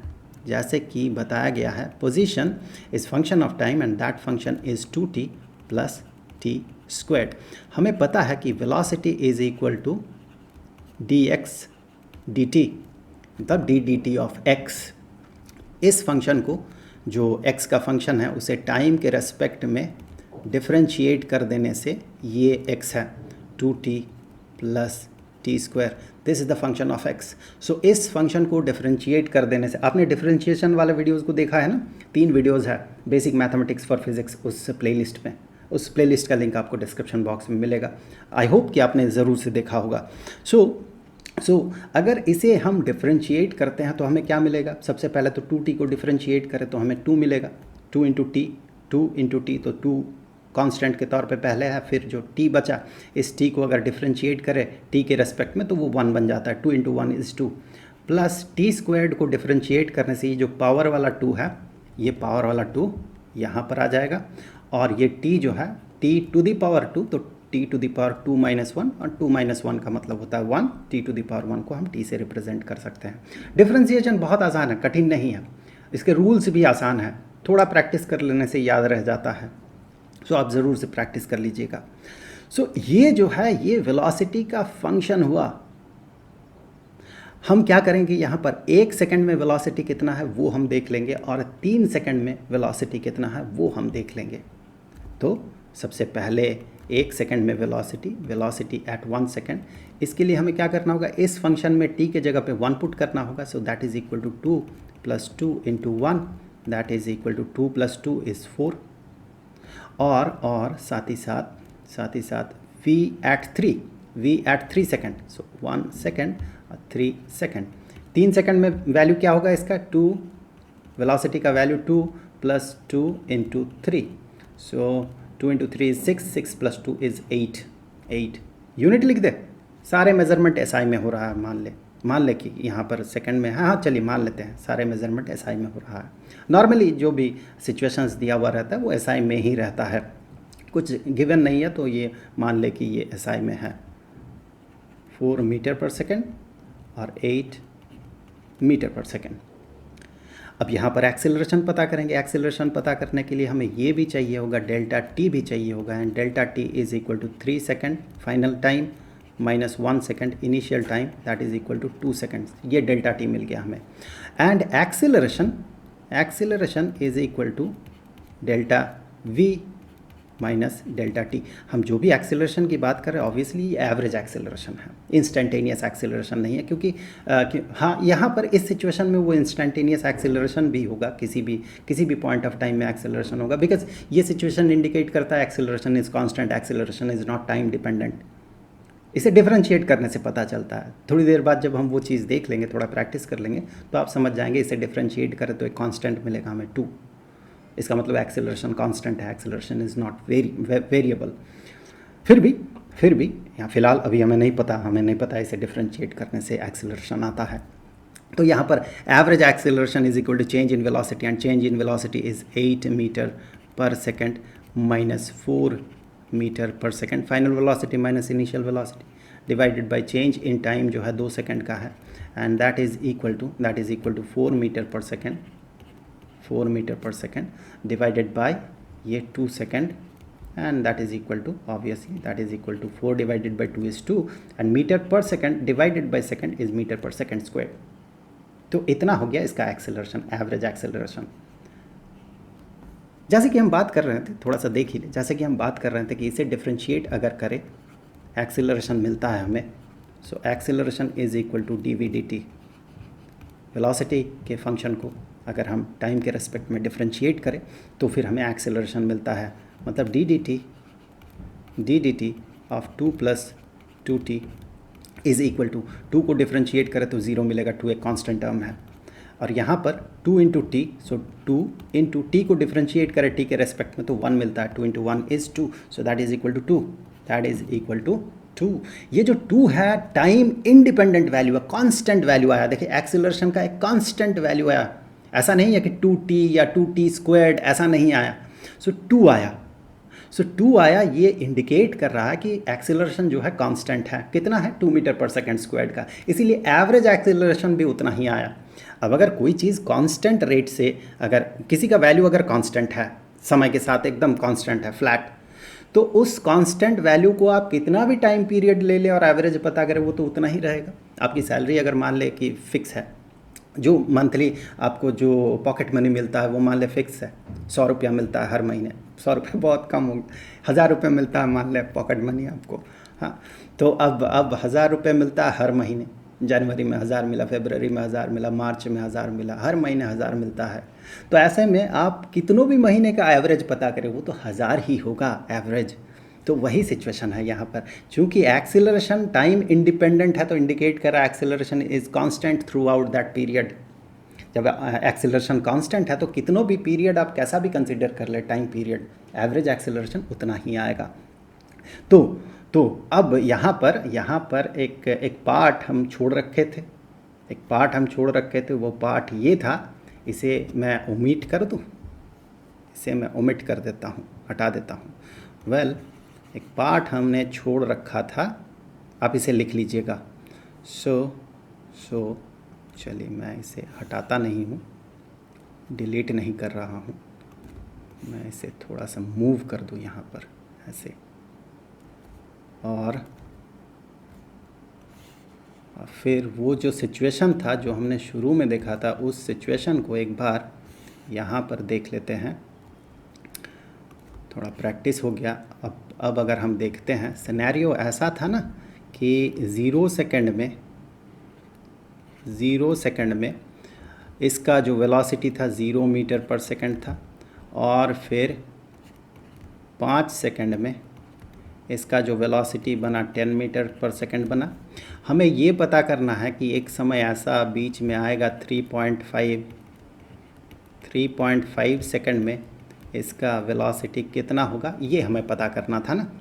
जैसे कि बताया गया है, position is function of time and that function is 2t plus t squared. हमें पता है कि velocity is equal to dx dt, मतलब dt ऑफ x। इस फंक्शन को, जो x का फंक्शन है, उसे टाइम के रेस्पेक्ट में डिफरेंशिएट कर देने से ये x है 2t plus T square, this is the function of x। सो इस फंक्शन को डिफरेंशिएट कर देने से, आपने डिफरेंशिएशन वाले वीडियोस को देखा है ना, 3 वीडियोस है बेसिक मैथमेटिक्स फॉर फिजिक्स, उस प्लेलिस्ट में, उस प्लेलिस्ट का लिंक आपको डिस्क्रिप्शन बॉक्स में मिलेगा। आई होप कि आपने ज़रूर से देखा होगा। सो अगर इसे हम डिफरेंशिएट करते हैं तो हमें क्या मिलेगा, सबसे पहले तो 2t को डिफरेंशिएट करें तो हमें 2 मिलेगा, 2 इंटू टी, 2 इंटू टी तो 2 कांस्टेंट के तौर पे पहले है, फिर जो t बचा इस t को अगर डिफ्रेंशिएट करें t के रेस्पेक्ट में तो वो 1 बन जाता है, 2 × 1 = 2, प्लस टी स्क्वायर्ड को डिफ्रेंशिएट करने से ये जो पावर वाला 2 है, ये पावर वाला 2 यहाँ पर आ जाएगा, और ये t जो है t⁻2, तो t⁻2 - 1, और 2 - 1 का मतलब होता है 1, t⁻1 को हम t से रिप्रेजेंट कर सकते हैं। डिफ्रेंशिएशन बहुत आसान है, कठिन नहीं है, इसके रूल्स भी आसान है, थोड़ा प्रैक्टिस कर लेने से याद रह जाता है, सो आप ज़रूर से प्रैक्टिस कर लीजिएगा। सो ये जो है ये वेलोसिटी का फंक्शन हुआ। हम क्या करेंगे, यहाँ पर 1 सेकंड में वेलोसिटी कितना है वो हम देख लेंगे, और 3 सेकंड में वेलोसिटी कितना है वो हम देख लेंगे। तो सबसे पहले 1 सेकंड में वेलोसिटी एट 1 सेकंड, इसके लिए हमें क्या करना होगा, इस फंक्शन में t के जगह पे 1 पुट करना होगा। So that is equal to 2 + 2 × 1, that is equal to 2 + 2 = 4, और साथ ही साथ v एट 3 सेकंड, सो 1 सेकंड और 3 सेकंड। 3 सेकंड में वैल्यू क्या होगा इसका, 2, वेलोसिटी का वैल्यू 2 + 2 × 3, सो 2 × 3 = 6, 6 + 2 = 8। यूनिट लिख दे, सारे मेजरमेंट SI में हो रहा है, मान ले कि यहाँ पर सेकंड में है, हाँ चलिए मान लेते हैं सारे मेजरमेंट SI में हो रहा है। नॉर्मली जो भी सिचुएशंस दिया हुआ रहता है वो SI में ही रहता है, कुछ गिवन नहीं है तो ये मान ले कि ये SI में है। 4 मीटर/सेकंड और 8 मीटर/सेकंड। अब यहाँ पर एक्सेलरेशन पता करेंगे। एक्सेलरेशन पता करने के लिए हमें ये भी चाहिए होगा, डेल्टा t भी चाहिए होगा, and delta t is equal to 3 second final time minus 1 second initial time, that is equal to 2 seconds. ये डेल्टा t मिल गया हमें। And acceleration is equal to delta v minus delta t। हम जो भी एक्सेलरेशन की बात कर रहे हैं ऑब्वियसली ये एवरेज एक्सेलरेशन है, इंस्टेंटेनियस एक्सेलरेशन नहीं है, क्योंकि हाँ यहाँ पर इस सिचुएशन में वो इंस्टेंटेनियस एक्सेलरेशन भी होगा, किसी भी पॉइंट ऑफ टाइम में एक्सेलरेशन होगा, बिकॉज ये सिचुएशन इंडिकेट करता है acceleration is constant, acceleration is not time dependent. इसे डिफरेंशिएट करने से पता चलता है। थोड़ी देर बाद जब हम वो चीज़ देख लेंगे, थोड़ा प्रैक्टिस कर लेंगे, तो आप समझ जाएंगे। इसे डिफरेंशिएट करें तो एक कांस्टेंट मिलेगा हमें 2, इसका मतलब एक्सेलरेशन कांस्टेंट है, एक्सेलरेशन इज़ नॉट वेरिएबल। फिर भी यहाँ फ़िलहाल अभी हमें नहीं पता इसे डिफरेंशिएट करने से एक्सेलरेशन आता है। तो यहाँ पर average acceleration is equal to change in velocity, and change in velocity is 8 metre per second minus 4 metre per second, final velocity minus initial velocity divided by change in time जो है 2 सेकंड का है, and that is equal to 4 metre per second divided by ये 2 second, and that is equal to 4 divided by 2 is 2, and meter/second divided by second is meter/second square। तो इतना हो गया इसका एक्सेलरेशन, एवरेज एक्सेलरेशन। जैसे कि हम बात कर रहे थे, थोड़ा सा देख ही ले, जैसे कि हम बात कर रहे थे कि इसे डिफ्रेंशिएट अगर करें एक्सेलरेशन मिलता है हमें। So acceleration is equal to dv/dt। Velocity के फंक्शन को अगर हम टाइम के रेस्पेक्ट में डिफ्रेंशिएट करें तो फिर हमें एक्सेलरेशन मिलता है, मतलब ddt of 2 + 2t is equal to 2 को डिफ्रेंशिएट करें तो 0 मिलेगा, 2 एक कांस्टेंट टर्म है, और यहाँ पर 2 × t, सो 2 × t को डिफ्रेंशिएट करें t के रेस्पेक्ट में तो 1 मिलता है, 2 × 1 is 2, so that is equal to 2। ये जो 2 है टाइम इंडिपेंडेंट वैल्यू है, कांस्टेंट वैल्यू आया। देखिए एक्सेलरेशन का एक कांस्टेंट वैल्यू आया, ऐसा नहीं है कि 2t या 2t², ऐसा नहीं आया। सो 2 आया, ये इंडिकेट कर रहा है कि एक्सेलरेशन जो है कांस्टेंट है। कितना है, 2 मीटर/सेकंड² का, इसीलिए एवरेज एक्सेलरेशन भी उतना ही आया। अब अगर कोई चीज़ कांस्टेंट रेट से, अगर किसी का वैल्यू अगर कांस्टेंट है, समय के साथ एकदम कांस्टेंट है, फ्लैट, तो उस कांस्टेंट वैल्यू को आप कितना भी टाइम पीरियड ले लें और एवरेज पता करें, वो तो उतना ही रहेगा। आपकी सैलरी अगर मान ले कि फिक्स है, जो मंथली आपको जो पॉकेट मनी मिलता है वो मान ले फिक्स है, 100 रुपया मिलता है हर महीने। 100 रुपये बहुत कम हो, 1000 रुपये मिलता है मान ले पॉकेट मनी आपको। हाँ, तो अब 1000 रुपये मिलता है हर महीने। जनवरी में 1000 मिला, फरवरी में 1000 मिला, मार्च में 1000 मिला, हर महीने 1000 मिलता है। तो ऐसे में आप कितनों भी महीने का एवरेज पता करें वो तो 1000 ही होगा एवरेज। तो वही सिचुएशन है यहाँ पर, चूँकि एक्सेलरेशन टाइम इंडिपेंडेंट है तो इंडिकेट कर रहा है acceleration is constant through out that period. जब एक्सेलरेशन कांस्टेंट है तो कितनों भी पीरियड आप कैसा भी कंसिडर कर ले टाइम पीरियड, एवरेज एक्सेलरेशन उतना ही आएगा। तो अब यहाँ पर एक पार्ट हम छोड़ रखे थे, वो पार्ट ये था, इसे मैं ओमिट कर दूँ, इसे मैं ओमिट कर देता हूँ, हटा देता हूँ। एक पार्ट हमने छोड़ रखा था, आप इसे लिख लीजिएगा। सो चलिए मैं इसे हटाता नहीं हूँ, डिलीट नहीं कर रहा हूँ, मैं इसे थोड़ा सा मूव कर दूँ यहाँ पर ऐसे, और फिर वो जो सिचुएशन था जो हमने शुरू में देखा था, उस सिचुएशन को एक बार यहाँ पर देख लेते हैं। थोड़ा प्रैक्टिस हो गया। अब अगर हम देखते हैं, सिनेरियो ऐसा था ना कि 0 सेकंड में इसका जो वेलोसिटी था 0 मीटर पर सेकंड था, और फिर 5 सेकंड में इसका जो वेलोसिटी बना 10 मीटर पर सेकंड बना। हमें ये पता करना है कि एक समय ऐसा बीच में आएगा 3.5 सेकंड में इसका वेलोसिटी कितना होगा, ये हमें पता करना था ना।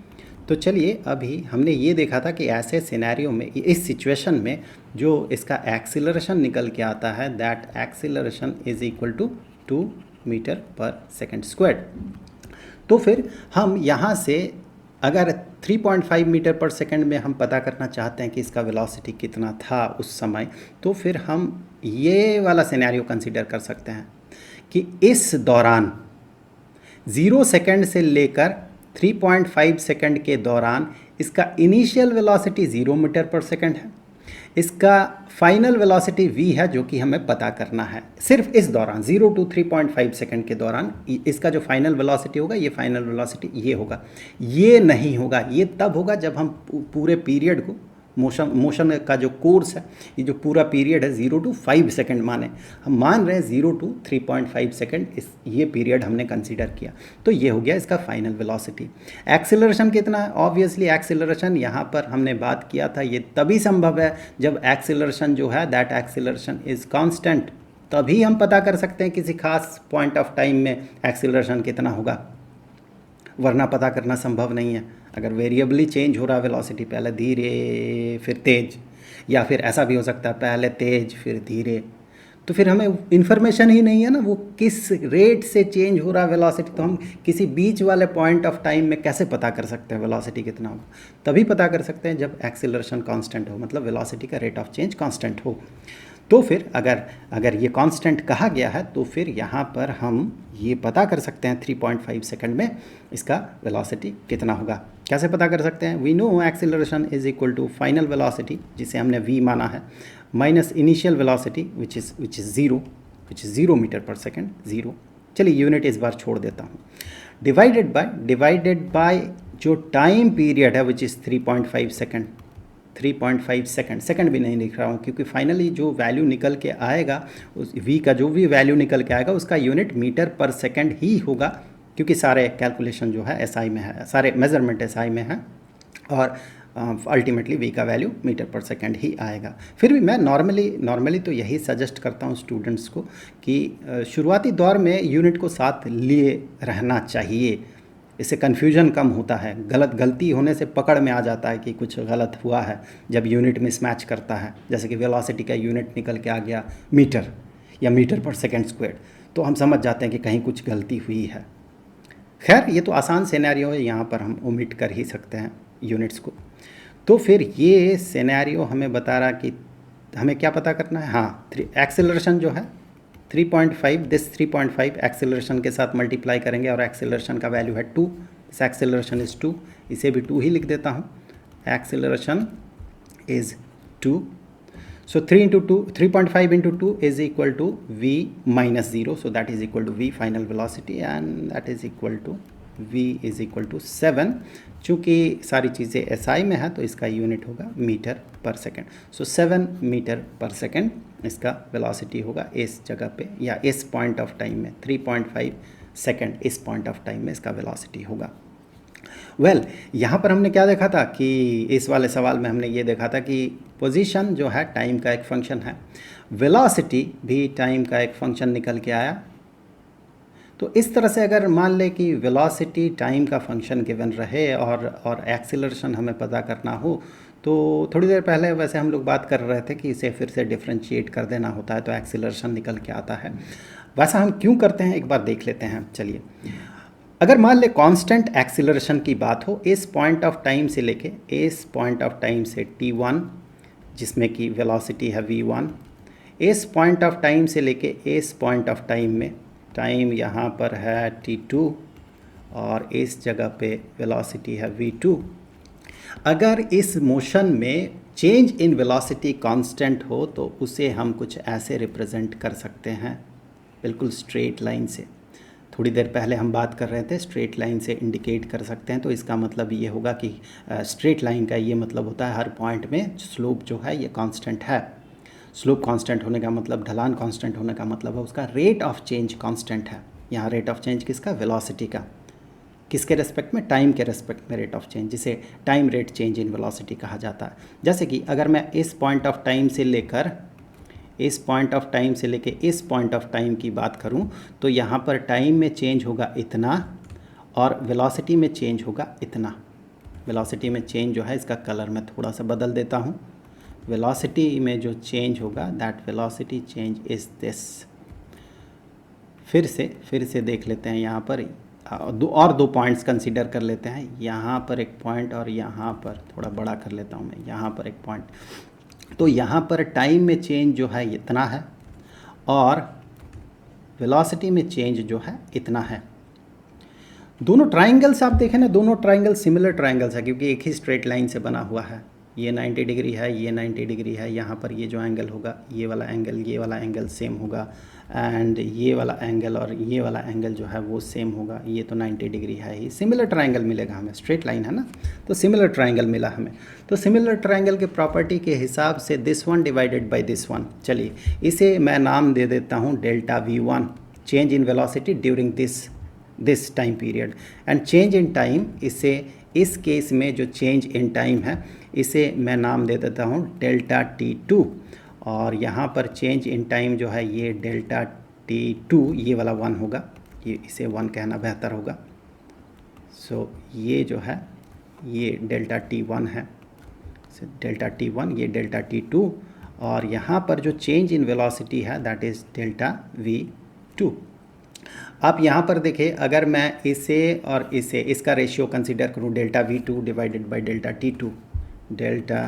तो चलिए, अभी हमने ये देखा था कि ऐसे सिनेरियो में, इस सिचुएशन में जो इसका एक्सीलरेशन निकल के आता है, that acceleration is equal to 2 metre per second square. तो फिर हम यहाँ से अगर 3.5 मीटर पर सेकंड में हम पता करना चाहते हैं कि इसका वेलोसिटी कितना था उस समय, तो फिर हम ये वाला सिनेरियो कंसीडर कर सकते हैं कि इस दौरान 0 सेकंड से लेकर 3.5 सेकंड के दौरान इसका initial velocity 0 metre per second है, इसका फाइनल वेलोसिटी v है जो कि हमें पता करना है। सिर्फ इस दौरान 0 to 3.5 सेकंड के दौरान इसका जो फाइनल वेलोसिटी होगा, ये फाइनल वेलोसिटी ये होगा। ये नहीं होगा, ये तब होगा जब हम पूरे पीरियड को, मोशन का जो कोर्स है, ये जो पूरा पीरियड है 0 to 5 सेकंड माने, हम मान रहे हैं 0 to 3.5 सेकंड, ये पीरियड हमने कंसीडर किया, तो ये हो गया इसका फाइनल वेलोसिटी। एक्सेलरेशन कितना है? ऑब्वियसली एक्सेलरेशन यहाँ पर हमने बात किया था, ये तभी संभव है जब एक्सेलरेशन जो है, दैट एक्सेलरेशन इज़ कांस्टेंट, तभी हम पता कर सकते हैं किसी खास पॉइंट ऑफ टाइम में एक्सेलरेशन कितना होगा, वरना पता करना संभव नहीं है। अगर वेरिएबली चेंज हो रहा है वेलोसिटी, पहले धीरे फिर तेज, या फिर ऐसा भी हो सकता है पहले तेज फिर धीरे, तो फिर हमें इन्फॉर्मेशन ही नहीं है ना वो किस रेट से चेंज हो रहा है वेलोसिटी, तो हम किसी बीच वाले पॉइंट ऑफ टाइम में कैसे पता कर सकते हैं वेलोसिटी कितना होगा? तभी पता कर सकते हैं जब एक्सेलरेशन कांस्टेंट हो, मतलब वेलोसिटी का रेट ऑफ चेंज कांस्टेंट हो। तो फिर अगर ये कांस्टेंट कहा गया है, तो फिर यहाँ पर हम ये पता कर सकते हैं 3.5 सेकंड में इसका वेलोसिटी कितना होगा। कैसे पता कर सकते हैं? We know acceleration is equal to final velocity, जिसे हमने v माना है, minus initial velocity which is 0 metre per second, 0। चलिए यूनिट इस बार छोड़ देता हूँ। डिवाइडेड बाय जो टाइम पीरियड है विच इज़ 3.5 सेकंड, 3.5 सेकंड भी नहीं लिख रहा हूँ, क्योंकि फाइनली जो वैल्यू निकल के आएगा, उस v का जो भी वैल्यू निकल के आएगा उसका यूनिट मीटर पर सेकंड ही होगा, क्योंकि सारे कैलकुलेशन जो है SI में है, सारे मेजरमेंट SI में है, और अल्टीमेटली v का वैल्यू मीटर पर सेकंड ही आएगा। फिर भी मैं नॉर्मली तो यही सजेस्ट करता हूँ स्टूडेंट्स को कि शुरुआती दौर में यूनिट को साथ लिए रहना चाहिए, इससे कन्फ्यूजन कम होता है। गलती होने से पकड़ में आ जाता है कि कुछ गलत हुआ है जब यूनिट मिसमैच करता है, जैसे कि वेलोसिटी का यूनिट निकल के आ गया मीटर या मीटर पर सेकंड स्क्वायर, तो हम समझ जाते हैं कि कहीं कुछ गलती हुई है। खैर, ये तो आसान सिनेरियो है, यहाँ पर हम ओमिट कर ही सकते हैं यूनिट्स को। तो फिर ये सिनेरियो हमें बता रहा कि हमें क्या पता करना है। हाँ, एक्सेलरेशन जो है 3.5, दिस 3.5 एक्सेलरेशन के साथ मल्टीप्लाई करेंगे और एक्सेलरेशन का वैल्यू है 2, दिस एक्सेलरेशन इज़ 2, इसे भी 2 ही लिख देता हूँ, acceleration is 2। So 3.5 into 2 is equal to v minus 0, so that is equal to v final velocity, and that is equal to v is equal to 7। चूँकि सारी चीज़ें SI में है तो इसका यूनिट होगा मीटर पर सेकंड, सो 7 metre per second इसका velocity होगा इस जगह पे, या इस पॉइंट ऑफ टाइम में 3.5 सेकंड, इस पॉइंट ऑफ टाइम में इसका वेलोसिटी होगा। यहाँ पर हमने क्या देखा था कि इस वाले सवाल में हमने ये देखा था कि पोजीशन जो है टाइम का एक फंक्शन है, वेलोसिटी भी टाइम का एक फंक्शन निकल के आया। तो इस तरह से अगर मान लें कि वेलोसिटी टाइम का फंक्शन गिवन रहे और एक्सीलरेशन हमें पता करना हो, तो थोड़ी देर पहले वैसे हम लोग बात कर रहे थे कि इसे फिर से डिफ्रेंशिएट कर देना होता है तो एक्सीलरेशन निकल के आता है। वैसा हम क्यों करते हैं एक बार देख लेते हैं। चलिए, अगर मान ले कांस्टेंट एक्सीलरेशन की बात हो इस पॉइंट ऑफ टाइम से लेके इस पॉइंट ऑफ टाइम से t1 जिसमें कि वेलोसिटी है v1, इस पॉइंट ऑफ टाइम से लेके इस पॉइंट ऑफ टाइम में टाइम यहाँ पर है t2 और इस जगह पे वेलोसिटी है v2। अगर इस मोशन में चेंज इन वेलोसिटी कांस्टेंट हो तो उसे हम कुछ ऐसे रिप्रेजेंट कर सकते हैं, बिल्कुल स्ट्रेट लाइन से। थोड़ी देर पहले हम बात कर रहे थे स्ट्रेट लाइन से इंडिकेट कर सकते हैं, तो इसका मतलब ये होगा कि स्ट्रेट लाइन का ये मतलब होता है हर पॉइंट में स्लोप जो है ये कांस्टेंट है। स्लोप कांस्टेंट होने का मतलब, ढलान कांस्टेंट होने का मतलब है उसका रेट ऑफ चेंज कांस्टेंट है। यहाँ रेट ऑफ चेंज किसका? वेलोसिटी का। किसके रेस्पेक्ट में? टाइम के रेस्पेक्ट में रेट ऑफ चेंज, जिसे time rate change in velocity कहा जाता है। जैसे कि अगर मैं इस पॉइंट ऑफ टाइम से लेकर इस पॉइंट ऑफ टाइम से लेके इस पॉइंट ऑफ टाइम की बात करूं तो यहाँ पर टाइम में चेंज होगा इतना और वेलोसिटी में चेंज होगा इतना। वेलोसिटी में चेंज जो है, इसका कलर मैं थोड़ा सा बदल देता हूँ। वेलोसिटी में जो चेंज होगा that velocity change is this. फिर से देख लेते हैं, यहाँ पर दो पॉइंट्स कंसीडर कर लेते हैं। यहाँ पर एक पॉइंट और यहाँ पर थोड़ा बड़ा कर लेता हूँ मैं, यहाँ पर एक पॉइंट। तो यहाँ पर टाइम में चेंज जो है इतना है और वेलोसिटी में चेंज जो है इतना है। दोनों ट्राइंगल्स आप देखें ना, दोनों ट्राइंगल सिमिलर ट्राइंगल्स है क्योंकि एक ही स्ट्रेट लाइन से बना हुआ है। ये 90 डिग्री है, ये 90 डिग्री है। यहाँ पर ये जो एंगल होगा, ये वाला एंगल सेम होगा एंड ये वाला एंगल और ये वाला एंगल जो है वो सेम होगा। ये तो 90 डिग्री है ही। सिमिलर ट्राइंगल मिलेगा हमें, स्ट्रेट लाइन है ना, तो सिमिलर ट्राइंगल मिला हमें। तो सिमिलर ट्राइंगल के प्रॉपर्टी के हिसाब से this one divided by this one, चलिए इसे मैं नाम दे देता हूँ delta v1, change in velocity during this time period. And change in time, इसे इस केस में जो चेंज इन टाइम है इसे मैं नाम दे देता हूँ डेल्टा t2। और यहाँ पर चेंज इन टाइम जो है ये डेल्टा t2, ये वाला 1 होगा, ये इसे 1 कहना बेहतर होगा। सो ये जो है ये डेल्टा t1 है, डेल्टा t1, ये डेल्टा t2 और यहाँ पर जो चेंज इन वेलोसिटी है दैट इज़ डेल्टा v2। आप यहाँ पर देखें, अगर मैं इसे और इसे इसका रेशियो कंसीडर करूँ delta v2 divided by delta t2, delta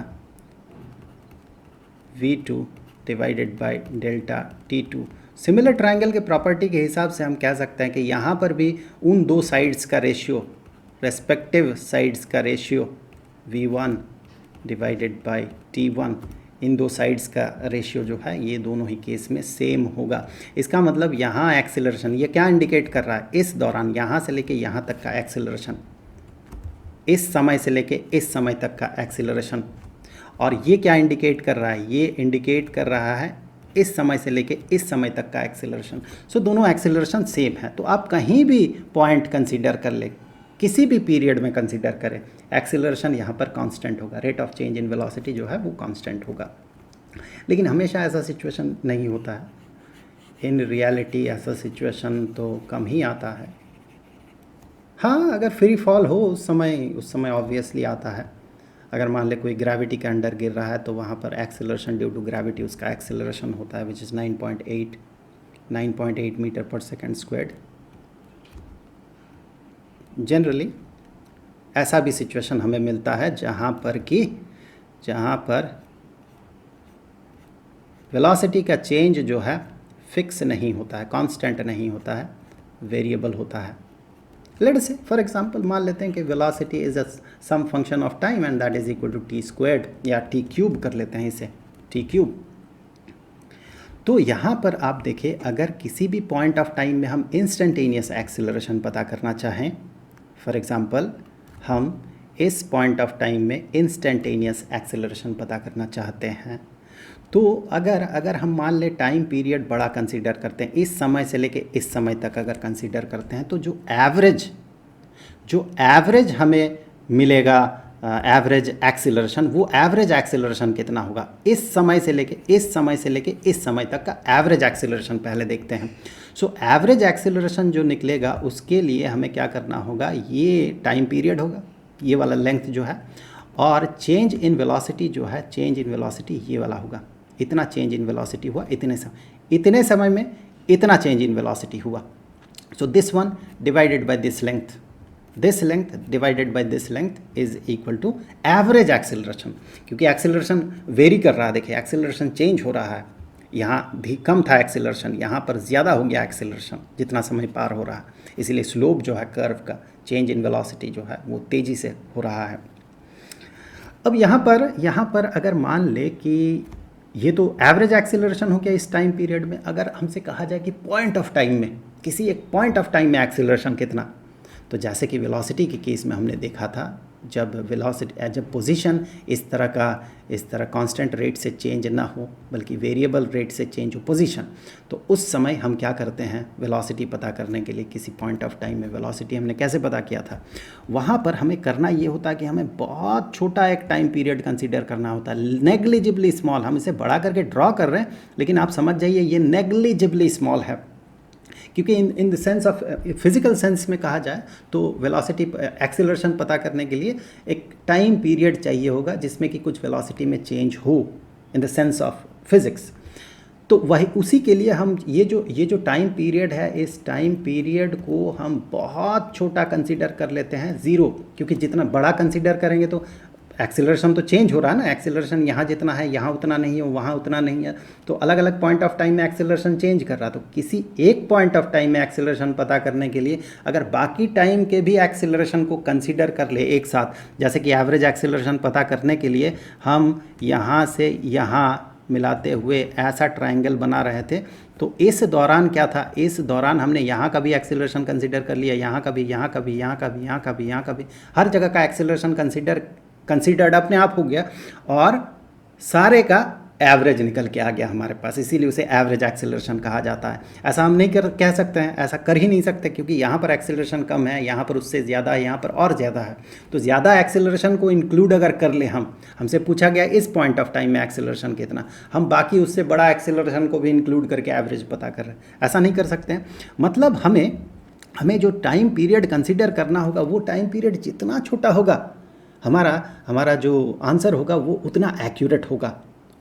v2 divided by delta t2। Similar triangle के प्रॉपर्टी के हिसाब से हम कह सकते हैं कि यहाँ पर भी उन दो साइड्स का रेशियो, रेस्पेक्टिव साइड्स का ratio v1 divided by t1, इन दो साइड्स का रेशियो जो है ये दोनों ही केस में सेम होगा। इसका मतलब यहाँ एक्सेलरेशन, ये क्या इंडिकेट कर रहा है? इस दौरान यहाँ से लेके यहाँ तक का एक्सेलरेशन, इस समय से लेके इस समय तक का एक्सेलरेशन। और ये क्या इंडिकेट कर रहा है? ये इंडिकेट कर रहा है इस समय से लेके इस समय तक का एक्सेलरेशन। सो दोनों एक्सेलरेशन सेम है। तो आप कहीं भी पॉइंट कंसीडर कर ले, किसी भी पीरियड में कंसीडर करें, एक्सेलरेशन यहाँ पर कांस्टेंट होगा, rate of change in velocity जो है वो कांस्टेंट होगा। लेकिन हमेशा ऐसा सिचुएशन नहीं होता है। इन रियलिटी ऐसा सिचुएशन तो कम ही आता है। हाँ, अगर फ्री फॉल हो उस समय ऑब्वियसली आता है। अगर मान ले कोई ग्रेविटी के अंडर गिर रहा है तो वहाँ पर एक्सेलरेशन ड्यू टू ग्रेविटी उसका एक्सेलरेशन होता है विच इज़ 9.8 मीटर पर सेकेंड स्क्वायर्ड। जनरली ऐसा भी सिचुएशन हमें मिलता है जहाँ पर वेलोसिटी का चेंज जो है फिक्स नहीं होता है, कांस्टेंट नहीं होता है, वेरिएबल होता है। लेट्स से फॉर एग्जांपल मान लेते हैं कि velocity is some function of time and that is equal to t squared या टी क्यूब कर लेते हैं इसे, टी क्यूब। तो यहाँ पर आप देखें, अगर किसी भी पॉइंट ऑफ टाइम में हम इंस्टेंटेनियस एक्सेलरेशन पता करना चाहें, फॉर एग्जांपल हम इस पॉइंट ऑफ टाइम में इंस्टेंटेनियस एक्सेलरेशन पता करना चाहते हैं, तो अगर हम मान ले टाइम पीरियड बड़ा कंसीडर करते हैं, इस समय से लेके इस समय तक अगर कंसीडर करते हैं, तो जो जो एवरेज हमें मिलेगा एवरेज एक्सीलरेशन, वो एवरेज एक्सीलरेशन कितना होगा इस समय से लेके इस समय से लेके इस समय तक का एवरेज एक्सीलरेशन पहले देखते हैं। सो एवरेज एक्सीलरेशन जो निकलेगा उसके लिए हमें क्या करना होगा, ये टाइम पीरियड होगा, ये वाला लेंथ जो है, और चेंज इन वेलोसिटी जो है, चेंज इन वेलोसिटी ये वाला होगा, इतना चेंज इन वेलोसिटी हुआ इतने समय में इतना चेंज इन वेलोसिटी हुआ। So this one divided by this length divided by this length is equal to average acceleration, क्योंकि एक्सेलरेशन वेरी कर रहा है, देखिए एक्सेलरेशन चेंज हो रहा है, यहाँ भी कम था एक्सेलरेशन, यहाँ पर ज़्यादा हो गया एक्सेलरेशन जितना समय पार हो रहा है, इसलिए स्लोप जो है कर्व का चेंज इन वेलोसिटी जो है वो तेज़ी से हो रहा है। अब यहाँ पर अगर मान ले कि ये तो एवरेज एक्सेलरेशन हो गया इस टाइम पीरियड में, अगर हमसे कहा जाए कि पॉइंट ऑफ टाइम में, किसी एक पॉइंट ऑफ टाइम में एक्सेलरेशन कितना, तो जैसे कि वेलोसिटी के केस में हमने देखा था, जब पोजीशन इस तरह कांस्टेंट रेट से चेंज ना हो बल्कि वेरिएबल रेट से चेंज हो पोजीशन, तो उस समय हम क्या करते हैं, वेलोसिटी पता करने के लिए किसी पॉइंट ऑफ टाइम में वेलोसिटी हमने कैसे पता किया था, वहाँ पर हमें करना ये होता है कि हमें बहुत छोटा एक टाइम पीरियड कंसीडर करना होता है, नेग्लिजिबली स्मॉल। हम इसे बड़ा करके ड्रॉ कर रहे हैं, लेकिन आप समझ जाइए ये नेग्लिजिबली स्मॉल है, क्योंकि in the sense of physical sense में कहा जाए तो वेलोसिटी एक्सेलरेशन पता करने के लिए एक टाइम पीरियड चाहिए होगा जिसमें कि कुछ वेलोसिटी में चेंज हो in the sense of physics. तो वही उसी के लिए हम ये जो टाइम पीरियड है, इस टाइम पीरियड को हम बहुत छोटा कंसीडर कर लेते हैं, ज़ीरो, क्योंकि जितना बड़ा कंसीडर करेंगे तो एक्सेलरेशन तो चेंज हो रहा है ना, एक्सेलरेशन यहाँ जितना है यहाँ उतना नहीं है, वहाँ उतना नहीं है, तो अलग अलग पॉइंट ऑफ टाइम में एक्सेलरेशन चेंज कर रहा है। तो किसी एक पॉइंट ऑफ टाइम में एक्सेलरेशन पता करने के लिए अगर बाकी टाइम के भी एक्सेलरेशन को कंसीडर कर ले एक साथ, जैसे कि एवरेज एक्सेलरेशन पता करने के लिए हम यहाँ से यहाँ मिलाते हुए ऐसा ट्रायंगल बना रहे थे, तो इस दौरान क्या था, इस दौरान हमने यहाँ का भी एक्सेलरेशन कंसीडर कर लिया, यहाँ का भी, यहाँ का भी, यहाँ का भी, यहाँ का भी, यहाँ का भी, हर जगह का एक्सेलरेशन कंसीडर्ड अपने आप हो गया और सारे का एवरेज निकल के आ गया हमारे पास, इसीलिए उसे एवरेज एक्सेलरेशन कहा जाता है। ऐसा हम नहीं कह सकते हैं, ऐसा कर ही नहीं सकते, क्योंकि यहाँ पर एक्सेलरेशन कम है, यहाँ पर उससे ज़्यादा है, यहाँ पर और ज़्यादा है, तो ज़्यादा एक्सेलरेशन को इंक्लूड अगर कर ले हमसे पूछा गया इस पॉइंट ऑफ टाइम में एक्सेलरेशन कितना, हम बाकी उससे बड़ा एक्सेलरेशन को भी इंक्लूड करके एवरेज पता कर रहे हैं, ऐसा नहीं कर सकते हैं। मतलब हमें जो टाइम पीरियड कंसिडर करना होगा, वो टाइम पीरियड जितना छोटा होगा, हमारा जो आंसर होगा वो उतना एक्यूरेट होगा,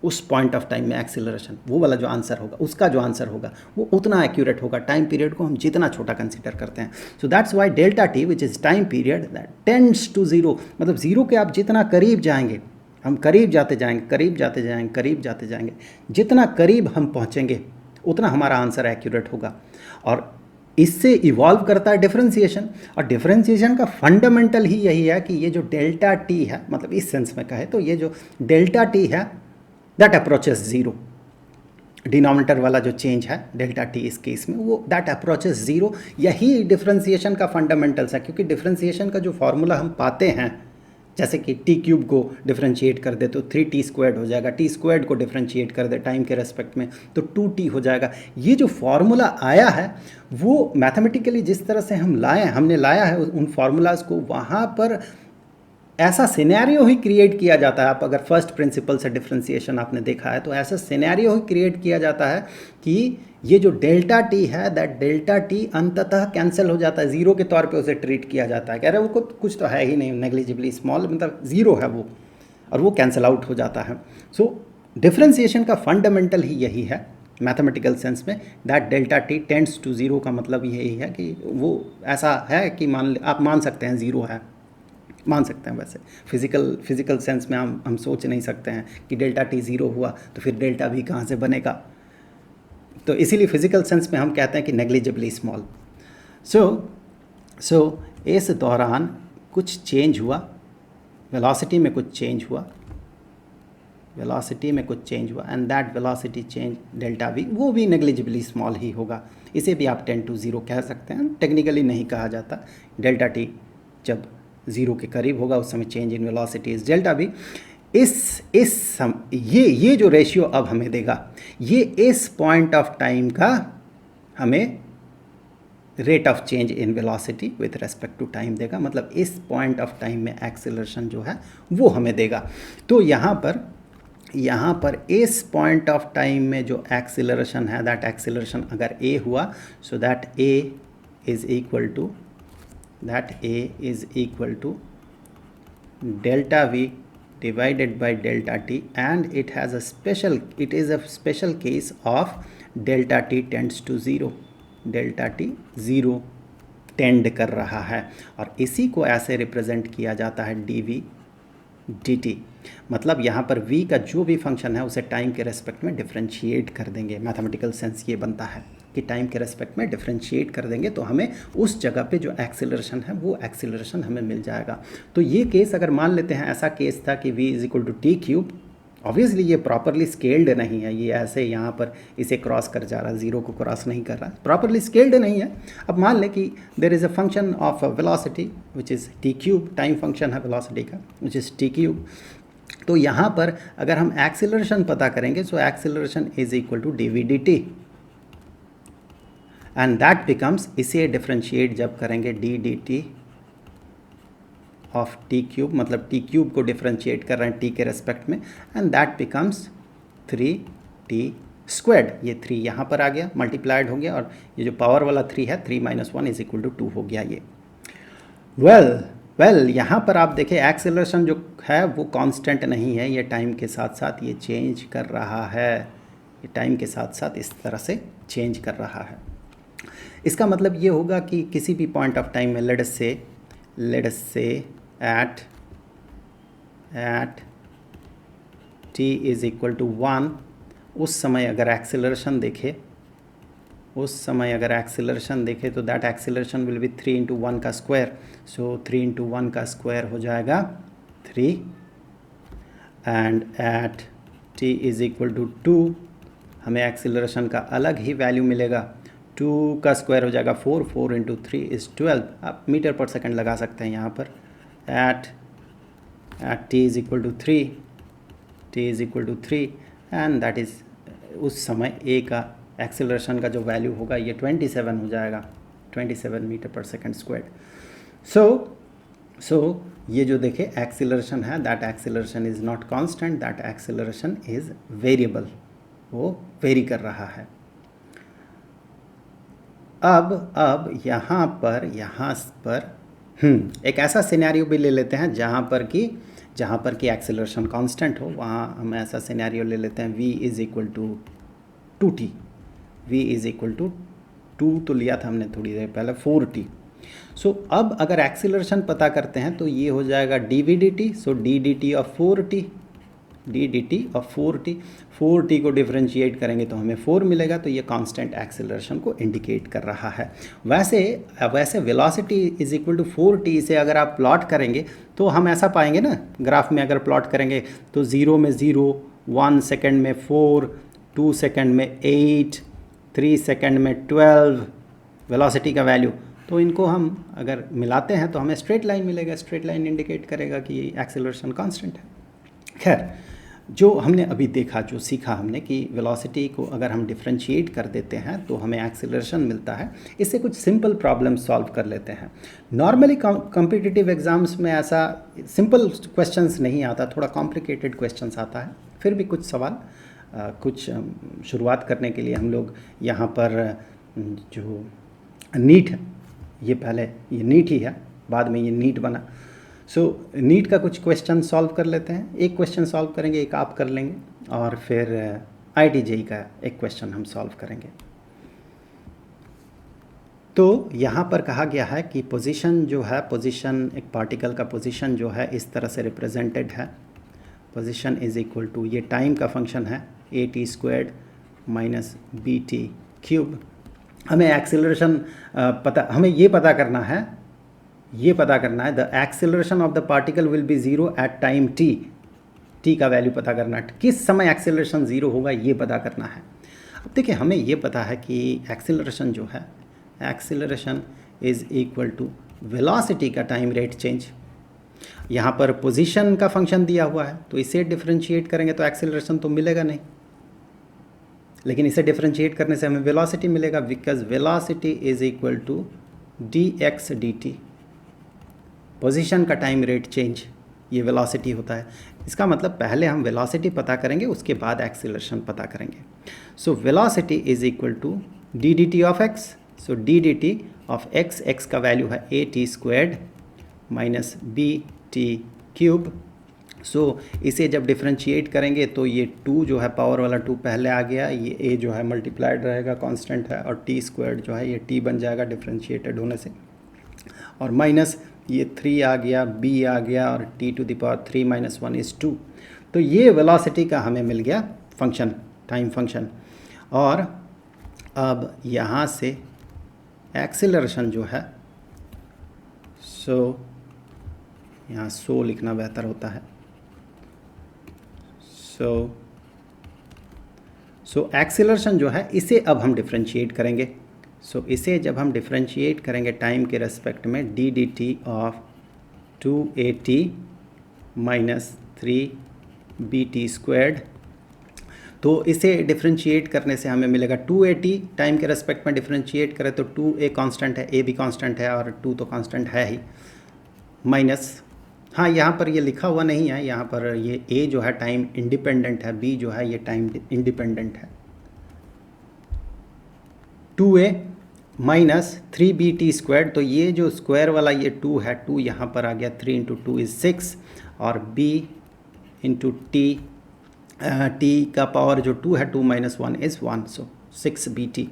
उस पॉइंट ऑफ टाइम में एक्सेलरेशन, वो वाला जो आंसर होगा, उसका जो आंसर होगा वो उतना एक्यूरेट होगा, टाइम पीरियड को हम जितना छोटा कंसीडर करते हैं। So that's why delta t which is time period that tends to zero, मतलब ज़ीरो के आप जितना करीब जाएंगे, हम करीब जाते जाएंगे, जितना करीब हम पहुँचेंगे उतना हमारा आंसर एक्यूरेट होगा। और इससे इवॉल्व करता है डिफरेंशिएशन, और डिफरेंशिएशन का फंडामेंटल ही यही है कि ये जो डेल्टा टी है, मतलब इस सेंस में कहे तो ये जो डेल्टा टी है दैट अप्रोचेस ज़ीरो, डिनोमिनेटर वाला जो चेंज है डेल्टा टी इस केस में, वो दैट अप्रोचेस ज़ीरो, यही डिफरेंशिएशन का फंडामेंटल्स है। क्योंकि डिफरेंशिएशन का जो फॉर्मूला हम पाते हैं, जैसे कि टी क्यूब को डिफरेंशिएट कर दे तो 3t² हो जाएगा, टी स्क्वायर्ड को डिफरेंशिएट कर दे टाइम के रेस्पेक्ट में तो 2t हो जाएगा। ये जो फॉर्मूला आया है वो मैथमेटिकली जिस तरह से हमने लाया है उन फार्मूलाज को, वहाँ पर ऐसा सिनेरियो ही क्रिएट किया जाता है। आप अगर फर्स्ट प्रिंसिपल से डिफरेंशिएशन आपने देखा है तो ऐसा सिनेरियो ही क्रिएट किया जाता है कि ये जो डेल्टा टी है, दैट डेल्टा टी अंततः कैंसिल हो जाता है, ज़ीरो के तौर पे उसे ट्रीट किया जाता है, कह रहे वो कुछ तो है ही नहीं, नेग्लिजिबली स्मॉल, मतलब ज़ीरो है वो, और वो कैंसिल आउट हो जाता है। सो डिफरेंशिएशन का फंडामेंटल ही यही है मैथमेटिकल सेंस में, that delta t tends to zero का मतलब यही है कि वो ऐसा है कि आप मान सकते हैं ज़ीरो है, मान सकते हैं। वैसे फिजिकल सेंस में हम सोच नहीं सकते हैं कि डेल्टा टी ज़ीरो हुआ तो फिर डेल्टा वी कहाँ से बनेगा, तो इसीलिए फिजिकल सेंस में हम कहते हैं कि नेग्लिजिबली स्मॉल। सो इस दौरान कुछ चेंज हुआ, वेलोसिटी में कुछ चेंज हुआ, and that velocity change delta we, वो भी नेग्लिजिबली स्मॉल ही होगा। इसे भी आप 10 to 0 कह सकते हैं, टेक्निकली नहीं कहा जाता। डेल्टा टी जब ज़ीरो के करीब होगा उस समय change in velocity is delta we. ये जो रेशियो अब हमें देगा, ये इस पॉइंट ऑफ टाइम का हमें rate of change in velocity with respect to time देगा, मतलब इस पॉइंट ऑफ टाइम में एक्सेलरेशन जो है वो हमें देगा। तो यहाँ पर इस पॉइंट ऑफ टाइम में जो एक्सेलरेशन है, दैट एक्सेलरेशन अगर a हुआ, so that a is equal to delta v divided by delta t, and it is a special case of delta t tends to 0, delta t 0 tend कर रहा है, और इसी को ऐसे रिप्रेजेंट किया जाता है dv dt। मतलब यहाँ पर v का जो भी फंक्शन है उसे टाइम के रेस्पेक्ट में डिफरेंशिएट कर देंगे। मैथमेटिकल सेंस ये बनता है कि टाइम के रेस्पेक्ट में डिफरेंशिएट कर देंगे तो हमें उस जगह पे जो एक्सेलरेशन है वो एक्सेलरेशन हमें मिल जाएगा। तो ये केस अगर मान लेते हैं, ऐसा केस था कि v is equal to t cube, obviously ये प्रॉपरली स्केल्ड नहीं है, ये ऐसे यहाँ पर इसे क्रॉस कर जा रहा है, जीरो को क्रॉस नहीं कर रहा है, प्रॉपरली स्केल्ड नहीं है। अब मान लें कि there is a function of velocity which is t cube, time function है वेलोसिटी का विच इज़ टी क्यूब। तो यहाँ पर अगर हम एक्सेलरेशन पता करेंगे, so acceleration is equal to d v d t, and that becomes, इसे डिफ्रेंशिएट जब करेंगे d d t of t cube, मतलब टी क्यूब को डिफ्रेंशिएट कर रहे हैं टी के रेस्पेक्ट में, and that becomes 3t squared. ये 3 यहाँ पर आ गया, मल्टीप्लाइड हो गया, और ये जो पावर वाला 3 है, 3 - 1 इज इक्वल टू 2 हो गया ये। वेल यहाँ पर आप देखें एक्सेलरेशन जो है वो कांस्टेंट नहीं है, ये टाइम के साथ साथ ये चेंज कर रहा है, ये टाइम के साथ साथ इस तरह से चेंज कर रहा है। इसका मतलब ये होगा कि किसी भी पॉइंट ऑफ टाइम में let us say at t is equal to 1, उस समय अगर एक्सेलरेशन देखे तो दैट एक्सेलरेशन विल बी 3 × 1 का स्क्वायर, सो 3 × 1 का स्क्वायर हो जाएगा 3, and at t is equal to 2 हमें एक्सेलरेशन का अलग ही वैल्यू मिलेगा, 2 का स्क्वायर हो जाएगा 4, 4 × 3 इज़ 12। आप मीटर पर सेकंड लगा सकते हैं यहाँ पर। at t is equal to 3 and that is उस समय a का एक्सेलरेशन का जो वैल्यू होगा ये 27 हो जाएगा, 27 मीटर पर सेकंड स्क्वायर्ड। सो ये जो देखे एक्सेलरेशन है, that acceleration is not constant, that acceleration is variable, वो वेरी कर रहा है। अब यहाँ पर एक ऐसा सिनेरियो भी ले लेते हैं जहाँ पर कि एक्सेलरेशन कांस्टेंट हो, वहाँ हम ऐसा सिनेरियो ले लेते हैं v is equal to 2t, v is equal to 2 तो लिया था हमने थोड़ी देर पहले 4t। सो अब अगर एक्सेलरेशन पता करते हैं तो ये हो जाएगा D d T, so d d t of 4t, D d t of 4t को डिफरेंशिएट करेंगे तो हमें 4 मिलेगा, तो ये कांस्टेंट एक्सेलरेशन को इंडिकेट कर रहा है। वैसे velocity is equal to 4t, इसे अगर आप प्लॉट करेंगे तो हम ऐसा पाएंगे ना, ग्राफ में अगर प्लॉट करेंगे तो 0 में 0, 1 सेकेंड में 4, 2 सेकेंड में 8, 3 सेकेंड में 12 वेलोसिटी का वैल्यू, तो इनको हम अगर मिलाते हैं तो हमें स्ट्रेट लाइन मिलेगा, स्ट्रेट लाइन इंडिकेट करेगा कि एक्सेलरेशन कांस्टेंट है। खैर, जो हमने अभी देखा, जो सीखा हमने कि वेलोसिटी को अगर हम डिफरेंशिएट कर देते हैं तो हमें एक्सेलरेशन मिलता है। इससे कुछ सिंपल प्रॉब्लम सॉल्व कर लेते हैं। नॉर्मली कॉम्पिटिटिव एग्जाम्स में ऐसा सिंपल क्वेश्चंस नहीं आता, थोड़ा कॉम्प्लिकेटेड क्वेश्चंस आता है। फिर भी कुछ सवाल कुछ शुरुआत करने के लिए हम लोग यहाँ पर जो नीट, ये पहले ये नीट ही है, बाद में ये नीट बना, सो नीट का कुछ क्वेश्चन सॉल्व कर लेते हैं। एक क्वेश्चन सॉल्व करेंगे, एक आप कर लेंगे, और फिर IIT-JEE का एक क्वेश्चन हम सॉल्व करेंगे। तो यहाँ पर कहा गया है कि पोजीशन जो है, पोजीशन एक पार्टिकल का पोजीशन जो है इस तरह से रिप्रेजेंटेड है, पोजीशन इज इक्वल टू, ये टाइम का फंक्शन है at² माइनस bt³। हमें एक्सेलरेशन हमें ये पता करना है the acceleration of the particle will be 0 at time t का वैल्यू पता करना है, किस समय एक्सेलरेशन 0 होगा ये पता करना है। अब देखिए, हमें ये पता है कि एक्सेलरेशन जो है, acceleration is equal to velocity का टाइम रेट चेंज। यहाँ पर पोजीशन का फंक्शन दिया हुआ है, तो इसे डिफरेंशिएट करेंगे तो एक्सेलरेशन तो मिलेगा नहीं, लेकिन इसे डिफरेंशिएट करने से हमें वेलोसिटी मिलेगा, because velocity is equal to dx dt, position का टाइम रेट चेंज, ये वेलोसिटी होता है। इसका मतलब पहले हम वेलोसिटी पता करेंगे, उसके बाद एक्सीलरेशन पता करेंगे। So velocity is equal to d d t of x, so d d t of x, x का वैल्यू है a t squared minus b t cube. So इसे जब डिफरेंशिएट करेंगे तो ये 2 जो है पावर वाला 2 पहले आ गया, ये a जो है मल्टीप्लाइड रहेगा, कांस्टेंट है, और टी स्क्वायर्ड जो है ये t बन जाएगा डिफरेंशिएटेड होने से, और माइनस ये 3 आ गया, b आ गया, और t to the power 3 minus 1 is 2। तो ये वेलोसिटी का हमें मिल गया फंक्शन, टाइम फंक्शन। और अब यहाँ से एक्सीलरेशन जो है, सो यहाँ सो लिखना बेहतर होता है। सो एक्सीलरेशन जो है इसे अब हम डिफरेंशिएट करेंगे। सो इसे जब हम डिफरेंशिएट करेंगे टाइम के रेस्पेक्ट में, D d t of 2at minus 3bt squared, तो इसे डिफरेंशिएट करने से हमें मिलेगा 2at, टाइम के रेस्पेक्ट में डिफरेंशिएट करें तो 2a कांस्टेंट है, a भी कांस्टेंट है, और 2 तो कांस्टेंट है ही, माइनस, हाँ यहाँ पर ये लिखा हुआ नहीं है, यहाँ पर ये a जो है टाइम इंडिपेंडेंट है, b जो है ये टाइम इंडिपेंडेंट है, 2a माइनस 3bt स्क्वायर, तो ये जो स्क्वायर वाला ये 2 है, 2 यहाँ पर आ गया, 3 इंटू 2 इज़ 6, और b इंटू t का पावर जो 2 है, 2 माइनस 1 इज़ 1, सो 6bt।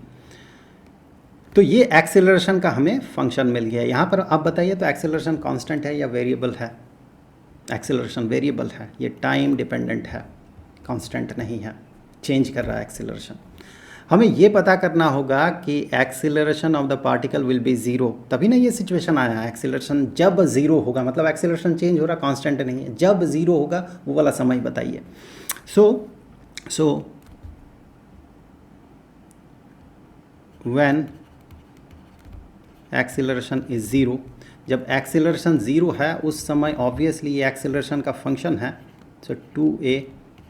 तो ये एक्सेलरेशन का हमें फंक्शन मिल गया। यहाँ पर आप बताइए तो एक्सेलरेशन कांस्टेंट है या वेरिएबल है? एक्सेलरेशन वेरिएबल है, ये टाइम डिपेंडेंट है, कांस्टेंट नहीं है, चेंज कर रहा है एक्सेलरेशन। हमें ये पता करना होगा कि acceleration of the particle will be zero, तभी ना ये सिचुएशन आया है। एक्सेलरेशन जब ज़ीरो होगा, मतलब एक्सेलरेशन चेंज हो रहा, कांस्टेंट नहीं है, जब ज़ीरो होगा वो वाला समय बताइए। So when acceleration is zero, जब एक्सेलरेशन ज़ीरो है उस समय ऑब्वियसली ये एक्सेलरेशन का फंक्शन है, सो 2a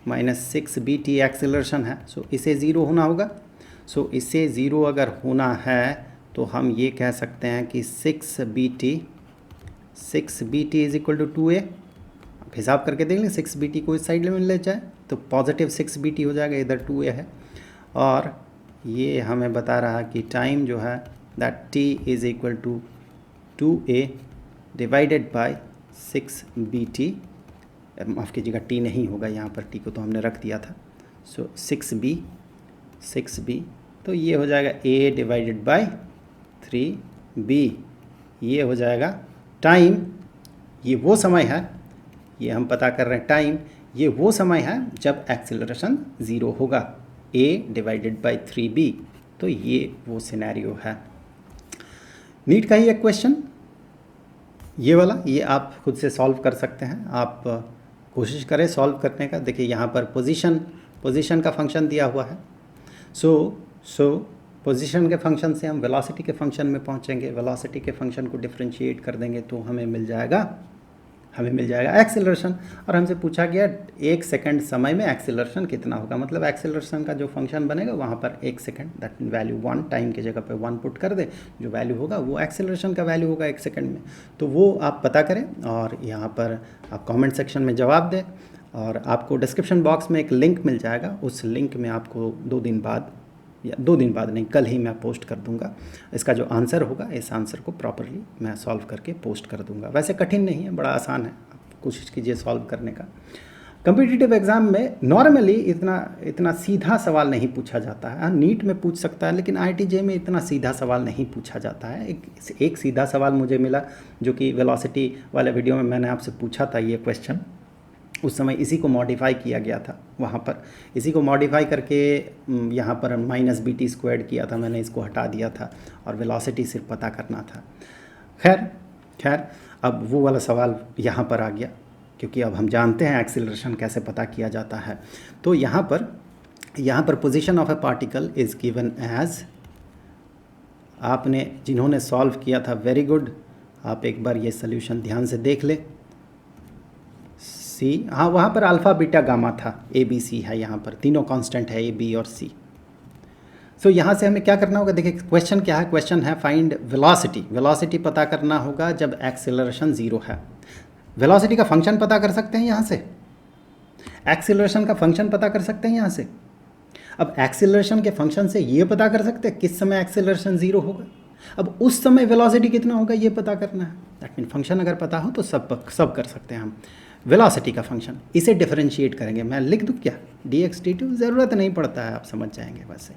माइनस 6bt एक्सेलरेशन है, सो इसे ज़ीरो होना होगा। सो इसे ज़ीरो अगर होना है तो हम ये कह सकते हैं कि 6bt is equal to 2a। आप हिसाब करके देख लें, 6bt को इस साइड में ले जाए तो पॉजिटिव 6bt हो जाएगा, इधर 2a है, और ये हमें बता रहा कि टाइम जो है that t is equal to 2a divided by 6bt, माफ़ कीजिएगा t नहीं होगा यहाँ पर, t को तो हमने रख दिया था, सो 6b, तो ये हो जाएगा a डिवाइडेड बाय 3b, ये हो जाएगा टाइम। ये वो समय है, ये हम पता कर रहे हैं टाइम, ये वो समय है जब एक्सेलरेशन ज़ीरो होगा, a डिवाइडेड बाय 3b, तो ये वो सिनेरियो है। नीट का ही एक क्वेश्चन ये वाला, ये आप खुद से सॉल्व कर सकते हैं, आप कोशिश करें सॉल्व करने का। देखिए यहाँ पर पोजीशन का फंक्शन दिया हुआ है, सो पोजीशन के फंक्शन से हम वेलोसिटी के फंक्शन में पहुँचेंगे, वेलोसिटी के फंक्शन को डिफरेंशिएट कर देंगे तो हमें मिल जाएगा एक्सेलरेशन। और हमसे पूछा गया 1 सेकंड समय में एक्सेलरेशन कितना होगा, मतलब एक्सेलरेशन का जो फंक्शन बनेगा वहाँ पर 1 सेकंड, दैट वैल्यू 1, टाइम की जगह पे 1 पुट कर दे, जो वैल्यू होगा वो एक्सेलरेशन का वैल्यू होगा 1 सेकंड में। तो वो आप पता करें और यहाँ पर आप कमेंट सेक्शन में जवाब दें, और आपको डिस्क्रिप्शन बॉक्स में एक लिंक मिल जाएगा, उस लिंक में आपको 2 दिन बाद, या 2 दिन बाद नहीं, कल ही मैं पोस्ट कर दूंगा इसका जो आंसर होगा, इस आंसर को प्रॉपरली मैं सॉल्व करके पोस्ट कर दूंगा। वैसे कठिन नहीं है, बड़ा आसान है, आप कोशिश कीजिए सॉल्व करने का। कम्पिटिटिव एग्ज़ाम में नॉर्मली इतना सीधा सवाल नहीं पूछा जाता है, नीट में पूछ सकता है, लेकिन IIT में इतना सीधा सवाल नहीं पूछा जाता है। एक सीधा सवाल मुझे मिला जो कि वेलोसिटी वाले वीडियो में मैंने आपसे पूछा था ये क्वेश्चन, उस समय इसी को मॉडिफाई किया गया था, वहाँ पर इसी को मॉडिफाई करके यहाँ पर माइनस BT स्क्वायर्ड किया था, मैंने इसको हटा दिया था और वेलोसिटी सिर्फ पता करना था। खैर अब वो वाला सवाल यहाँ पर आ गया, क्योंकि अब हम जानते हैं एक्सेलरेशन कैसे पता किया जाता है। तो यहाँ पर position of a particle is given as, आपने जिन्होंने सॉल्व किया था वेरी गुड, आप एक बार ये सोल्यूशन ध्यान से देख ले। सी, हाँ वहाँ पर अल्फ़ा बीटा गामा था, A B C है, यहाँ पर तीनों कांस्टेंट है A B और C। सो यहाँ से हमें क्या करना होगा, देखिए क्वेश्चन क्या है, क्वेश्चन है फाइंड वेलोसिटी। वेलोसिटी पता करना होगा जब एक्सेलरेशन 0 है। वेलोसिटी का फंक्शन पता कर सकते हैं यहाँ से, एक्सेलरेशन का फंक्शन पता कर सकते हैं यहाँ से। अब एक्सेलरेशन के फंक्शन से ये पता कर सकते हैं किस समय एक्सेलरेशन 0 होगा, अब उस समय वेलोसिटी कितना होगा ये पता करना है। दैट मीन फंक्शन अगर पता हो तो सब कर सकते हैं हम। वेलोसिटी का फंक्शन, इसे डिफरेंशिएट करेंगे, मैं लिख दूँ क्या, dx dt, ज़रूरत नहीं पड़ता है, आप समझ जाएंगे वैसे।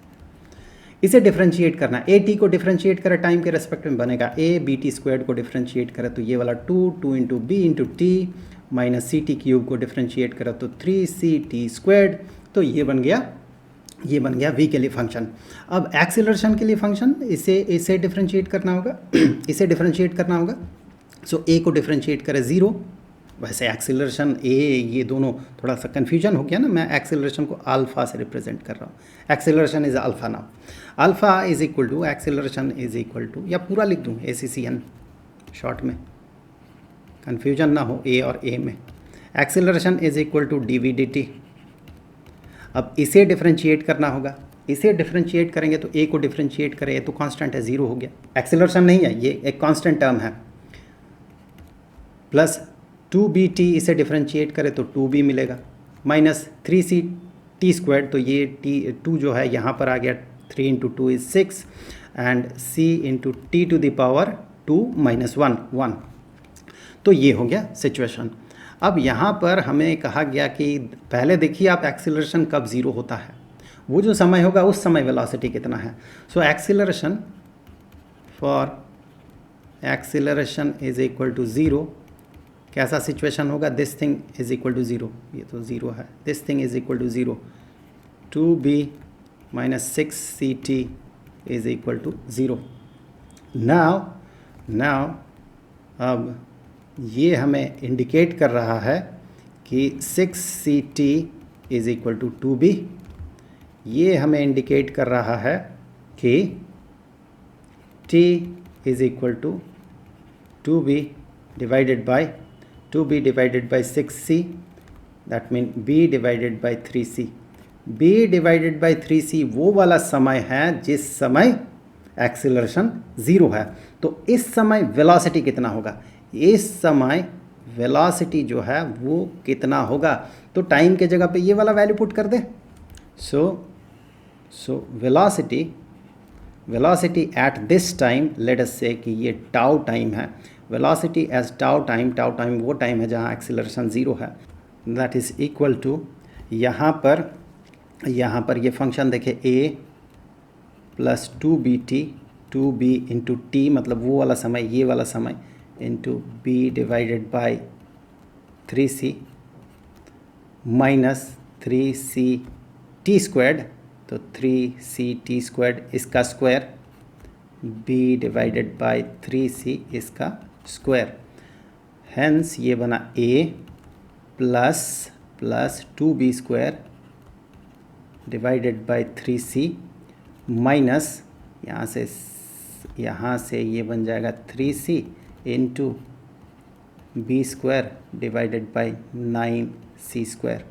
इसे डिफरेंशिएट करना, ए टी को डिफरेंशिएट करें टाइम के रेस्पेक्ट में बनेगा ए, बी टी स्क्वायर्ड को डिफरेंशिएट करें तो ये वाला 2 into b into t minus c t cube को डिफरेंशिएट करें तो 3ct स्क्वायर्ड, तो ये बन गया v के लिए फंक्शन। अब एक्सीलरेशन के लिए फंक्शन, इसे डिफरेंशिएट करना होगा इसे डिफरेंशिएट करना होगा। सो a को डिफरेंशिएट करें 0, वैसे एक्सीलरेशन a, ये दोनों थोड़ा सा कन्फ्यूजन हो गया ना, मैं एक्सीलरेशन को अल्फा से रिप्रेजेंट कर रहा हूँ। Acceleration is alpha now, alpha is equal to acceleration is equal to, या पूरा लिख दूँ ACCN शॉर्ट में, कन्फ्यूजन ना हो a और a में। Acceleration is equal to dv dt। अब इसे डिफरेंशिएट करना होगा, इसे डिफरेंशिएट करेंगे तो a को डिफरेंशिएट करें, ये तो कांस्टेंट है 0 हो गया, एक्सीलरेशन नहीं है, ये एक कांस्टेंट टर्म है, प्लस 2bt, इसे डिफरेंशिएट करें तो 2b मिलेगा, माइनस 3ct स्क्वायर्ड, तो ये t 2 जो है यहाँ पर आ गया, 3 into 2 is 6 and c into t to the power 2 minus 1। तो ये हो गया सिचुएशन। अब यहाँ पर हमें कहा गया कि पहले देखिए आप एक्सीलरेशन कब 0 होता है, वो जो समय होगा उस समय वेलोसिटी कितना है। So acceleration for acceleration is equal to 0, कैसा सिचुएशन होगा, this thing is equal to 0, ये तो 0 है, this thing is equal to 0, 2b minus 6ct is equal to 0। Now अब ये हमें इंडिकेट कर रहा है कि 6ct is equal to 2b, ये हमें इंडिकेट कर रहा है कि t is equal to 2b divided by 2b divided by 6c, that mean b divided by 3c। b divided by 3c वो वाला समय है जिस समय एक्सीलरेशन 0 है। तो इस समय वेलोसिटी कितना होगा, इस समय वेलोसिटी जो है वो कितना होगा, तो टाइम के जगह पे ये वाला वैल्यू पुट कर दे। So velocity at this time, let us से कि ये टाउ टाइम है, वेलोसिटी एज टाउ टाइम वो टाइम है जहाँ एक्सीलरेशन 0 है, दैट इज़ इक्वल टू, यहाँ पर ये फंक्शन देखे a plus 2bt, 2b into T, मतलब वो वाला समय, ये वाला समय, into b divided by 3c minus 3ct squared, तो 3ct स्क्वायर्ड इसका square, b divided by 3c इसका स्क्वायर, हेंस ये बना a plus 2b square divided by 3c minus यहाँ से ये बन जाएगा 3c into b square divided by 9c square.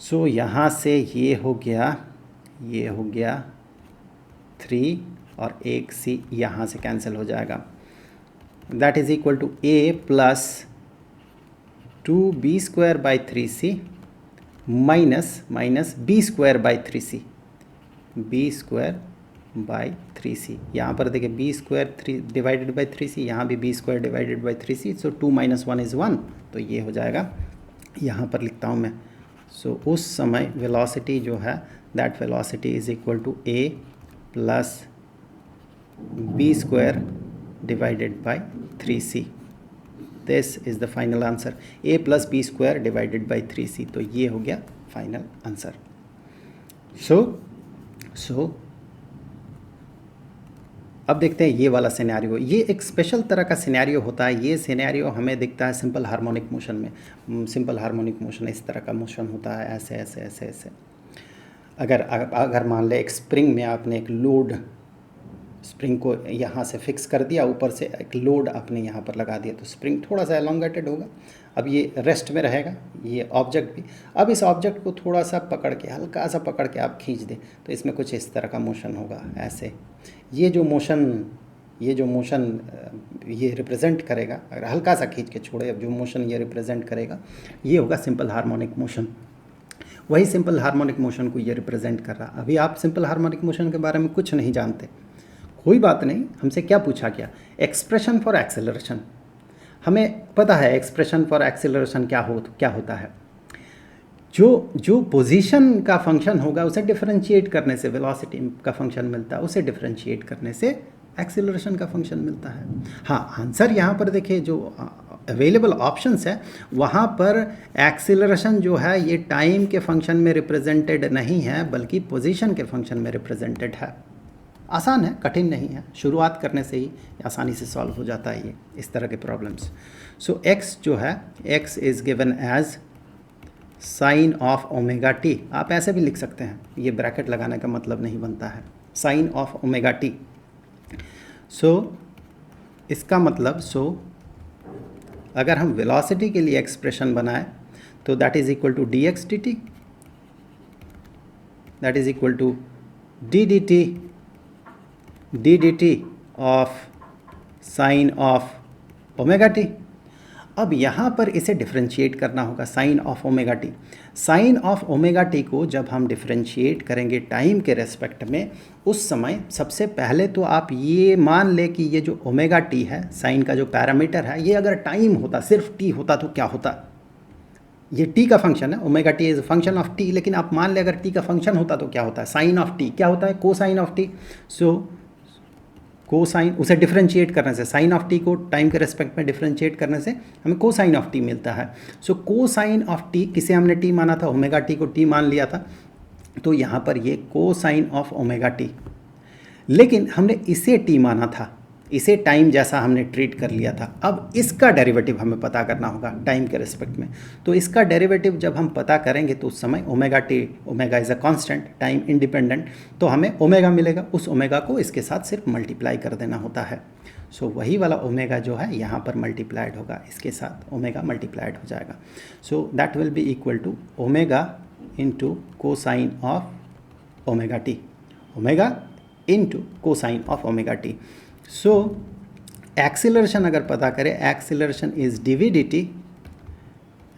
So यहाँ से ये हो गया 3 और एक c यहाँ से कैंसिल हो जाएगा, that is equal to a plus 2b square by 3c minus b square by 3c, b square by 3c, यहाँ पर देखिए b square 3 divided by 3c, यहाँ भी b square divided by 3c, so 2 minus 1 is 1, तो ये हो जाएगा, यहाँ पर लिखता हूँ मैं। सो उस समय वेलोसिटी जो है, that velocity is equal to a plus b square divided by 3c, this is the final answer, a plus b square divided by 3c, तो ये हो गया फाइनल आंसर। सो अब देखते हैं ये वाला सिनेरियो, ये एक स्पेशल तरह का सिनेरियो होता है। ये सिनेरियो हमें दिखता है सिंपल हार्मोनिक मोशन में। सिंपल हार्मोनिक मोशन इस तरह का मोशन होता है, ऐसे ऐसे ऐसे ऐसे। अगर मान ले एक स्प्रिंग में आपने एक लोड स्प्रिंग को यहाँ से फिक्स कर दिया, ऊपर से एक लोड आपने यहाँ पर लगा दिया, तो स्प्रिंग थोड़ा सा एलोंगेटेड होगा। अब ये रेस्ट में रहेगा, ये ऑब्जेक्ट भी। अब इस ऑब्जेक्ट को थोड़ा सा पकड़ के, हल्का सा पकड़ के आप खींच दें तो इसमें कुछ इस तरह का मोशन होगा, ऐसे। ये जो मोशन ये रिप्रेजेंट करेगा, अगर हल्का सा खींच के छोड़े, अब जो मोशन ये रिप्रेजेंट करेगा ये होगा सिंपल हार्मोनिक मोशन। वही सिंपल हार्मोनिक मोशन को ये रिप्रेजेंट कर रहा। अभी आप सिंपल हार्मोनिक मोशन के बारे में कुछ नहीं जानते, कोई बात नहीं। हमसे क्या पूछा गया? Expression for acceleration. हमें पता है एक्सप्रेशन फॉर एक्सेलरेशन क्या होता है। जो पोजीशन का फंक्शन होगा उसे डिफरेंशिएट करने से वेलोसिटी का फंक्शन मिलता है, उसे डिफरेंशिएट करने से एक्सेलरेशन का फंक्शन मिलता है। हाँ, आंसर यहाँ पर देखिए, जो अवेलेबल ऑप्शंस है वहाँ पर एक्सेलरेशन जो है ये टाइम के फंक्शन में रिप्रेजेंटेड नहीं है, बल्कि पोजीशन के फंक्शन में रिप्रेजेंटेड है। आसान है, कठिन नहीं है, शुरुआत करने से ही आसानी से सॉल्व हो जाता है ये इस तरह के प्रॉब्लम्स। सो x जो है, x is given as sine of omega t. आप ऐसे भी लिख सकते हैं, ये ब्रैकेट लगाने का मतलब नहीं बनता है, साइन ऑफ ओमेगा टी। सो इसका मतलब, अगर हम वेलोसिटी के लिए एक्सप्रेशन बनाए तो that is equal to d x d t, that is equal to d d t of sine of omega t. अब यहाँ पर इसे डिफरेंशिएट करना होगा, sine of omega t. Sine of omega t को जब हम डिफरेंशिएट करेंगे टाइम के रेस्पेक्ट में, उस समय सबसे पहले तो आप ये मान ले कि ये जो ओमेगा टी है, साइन का जो पैरामीटर है, ये अगर टाइम होता, सिर्फ टी होता तो क्या होता? ये टी का फंक्शन है, omega T is function of T, लेकिन आप मान ले अगर टी का फंक्शन होता तो क्या होता है? साइन ऑफ टी क्या होता है? Cosine of T. So cosine, उसे डिफरेंशिएट करने से, साइन ऑफ टी को टाइम के रेस्पेक्ट में डिफरेंशिएट करने से हमें कोसाइन ऑफ टी मिलता है। सो कोसाइन ऑफ टी, किसे हमने टी माना था? ओमेगा टी को टी मान लिया था, तो यहाँ पर ये कोसाइन ऑफ ओमेगा टी। लेकिन हमने इसे टी माना था, इसे टाइम जैसा हमने ट्रीट कर लिया था। अब इसका डेरिवेटिव हमें पता करना होगा टाइम के रिस्पेक्ट में। तो इसका डेरिवेटिव जब हम पता करेंगे तो उस समय omega t, omega is a constant, time independent, तो हमें ओमेगा मिलेगा। उस ओमेगा को इसके साथ सिर्फ मल्टीप्लाई कर देना होता है। सो वही वाला ओमेगा जो है यहाँ पर मल्टीप्लाइड होगा, इसके साथ ओमेगा मल्टीप्लाइड हो जाएगा। So that will be equal to omega into cosine of omega t, omega into cosine of omega t. सो एक्सीलरेशन अगर पता करें, acceleration is d v d t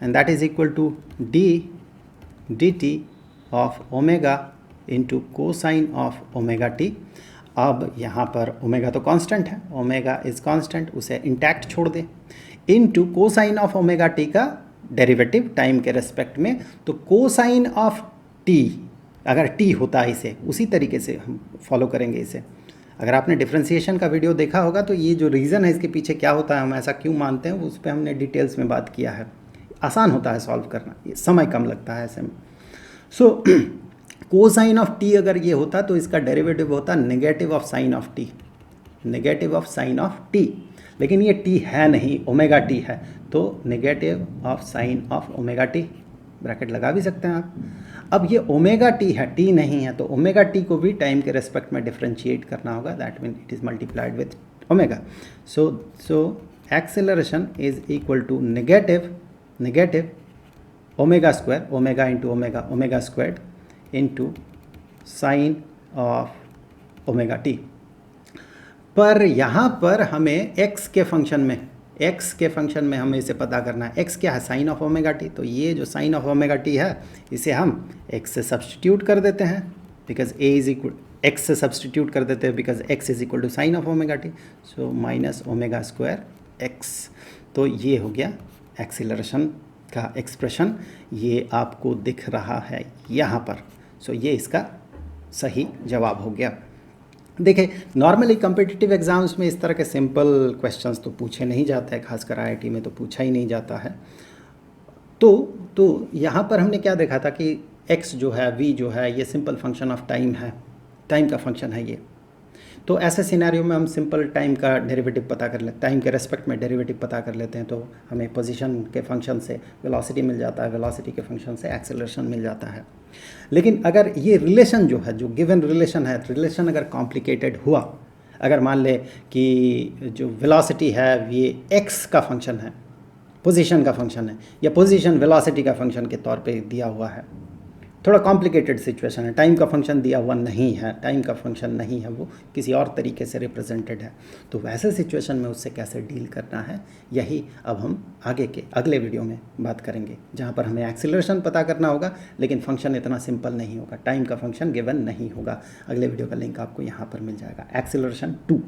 and that is equal to d d t of omega into cosine of omega t. अब यहाँ पर omega तो constant है, omega is constant, उसे इंटैक्ट छोड़ दें, into cosine of omega t का derivative time के रेस्पेक्ट में। तो कोसाइन ऑफ टी, अगर टी होता है इसे उसी तरीके से हम फॉलो करेंगे इसे। अगर आपने डिफरेंशिएशन का वीडियो देखा होगा तो ये जो रीज़न है इसके पीछे क्या होता है, हम ऐसा क्यों मानते हैं, उस पर हमने डिटेल्स में बात किया है। आसान होता है सॉल्व करना, ये समय कम लगता है ऐसे में। सो कोसाइन ऑफ टी अगर ये होता तो इसका डेरिवेटिव होता negative of sine of T, negative of sine of T. लेकिन ये टी है नहीं, ओमेगा टी है, तो negative of sine of omega T, bracket लगा भी सकते हैं आप। अब ये ओमेगा टी है, टी नहीं है, तो ओमेगा टी को भी टाइम के रेस्पेक्ट में डिफरेंशिएट करना होगा, that mean it is multiplied with omega. So acceleration is equal to negative omega square, omega into omega, omega squared into sine of omega t. पर यहाँ पर हमें x के फंक्शन में हमें इसे पता करना है। x क्या है? Sine of omega t. तो ये जो साइन ऑफ ओमेगा टी है इसे हम x से सब्सटीट्यूट कर देते हैं, because a is equal, x से सब्सटीट्यूट कर देते हैं because x is equal to sine of omega t. So minus omega square x। तो ये हो गया एक्सीलरेशन का एक्सप्रेशन, ये आपको दिख रहा है यहाँ पर। सो ये इसका सही जवाब हो गया। देखिए, नॉर्मली कम्पिटिटिव एग्ज़ाम्स में इस तरह के सिंपल क्वेश्चंस तो पूछे नहीं जाते हैं, खासकर आईआईटी में तो पूछा ही नहीं जाता है। तो यहाँ पर हमने क्या देखा था कि x जो है, v जो है, ये सिंपल फंक्शन ऑफ टाइम है, टाइम का फंक्शन है ये। तो ऐसे सिनेरियो में हम सिंपल टाइम का डेरिवेटिव पता कर लेते, टाइम के रेस्पेक्ट में डेरिवेटिव पता कर लेते हैं, तो हमें पोजीशन के फंक्शन से वेलोसिटी मिल जाता है, वेलोसिटी के फंक्शन से एक्सेलरेशन मिल जाता है। लेकिन अगर ये रिलेशन जो है, जो गिवन रिलेशन है, रिलेशन अगर कॉम्प्लिकेटेड हुआ, अगर मान ले कि जो वेलोसिटी है ये x का फंक्शन है, पोजीशन का फंक्शन है, या पोजीशन वेलोसिटी का फंक्शन के तौर पे दिया हुआ है, थोड़ा कॉम्प्लिकेटेड सिचुएशन है, टाइम का फंक्शन दिया हुआ नहीं है, टाइम का फंक्शन नहीं है, वो किसी और तरीके से रिप्रेजेंटेड है, तो वैसे सिचुएशन में उससे कैसे डील करना है, यही अब हम आगे के अगले वीडियो में बात करेंगे, जहाँ पर हमें एक्सीलरेशन पता करना होगा, लेकिन फंक्शन इतना सिंपल नहीं होगा, टाइम का फंक्शन गिवन नहीं होगा। अगले वीडियो का लिंक आपको यहाँ पर मिल जाएगा, एक्सीलरेशन 2।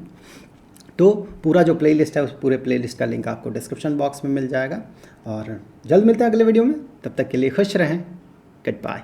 तो पूरा जो प्लेलिस्ट है उस पूरे प्लेलिस्ट का लिंक आपको डिस्क्रिप्शन बॉक्स में मिल जाएगा, और जल्द मिलते हैं अगले वीडियो में। तब तक के लिए खुश रहें, गुड बाय।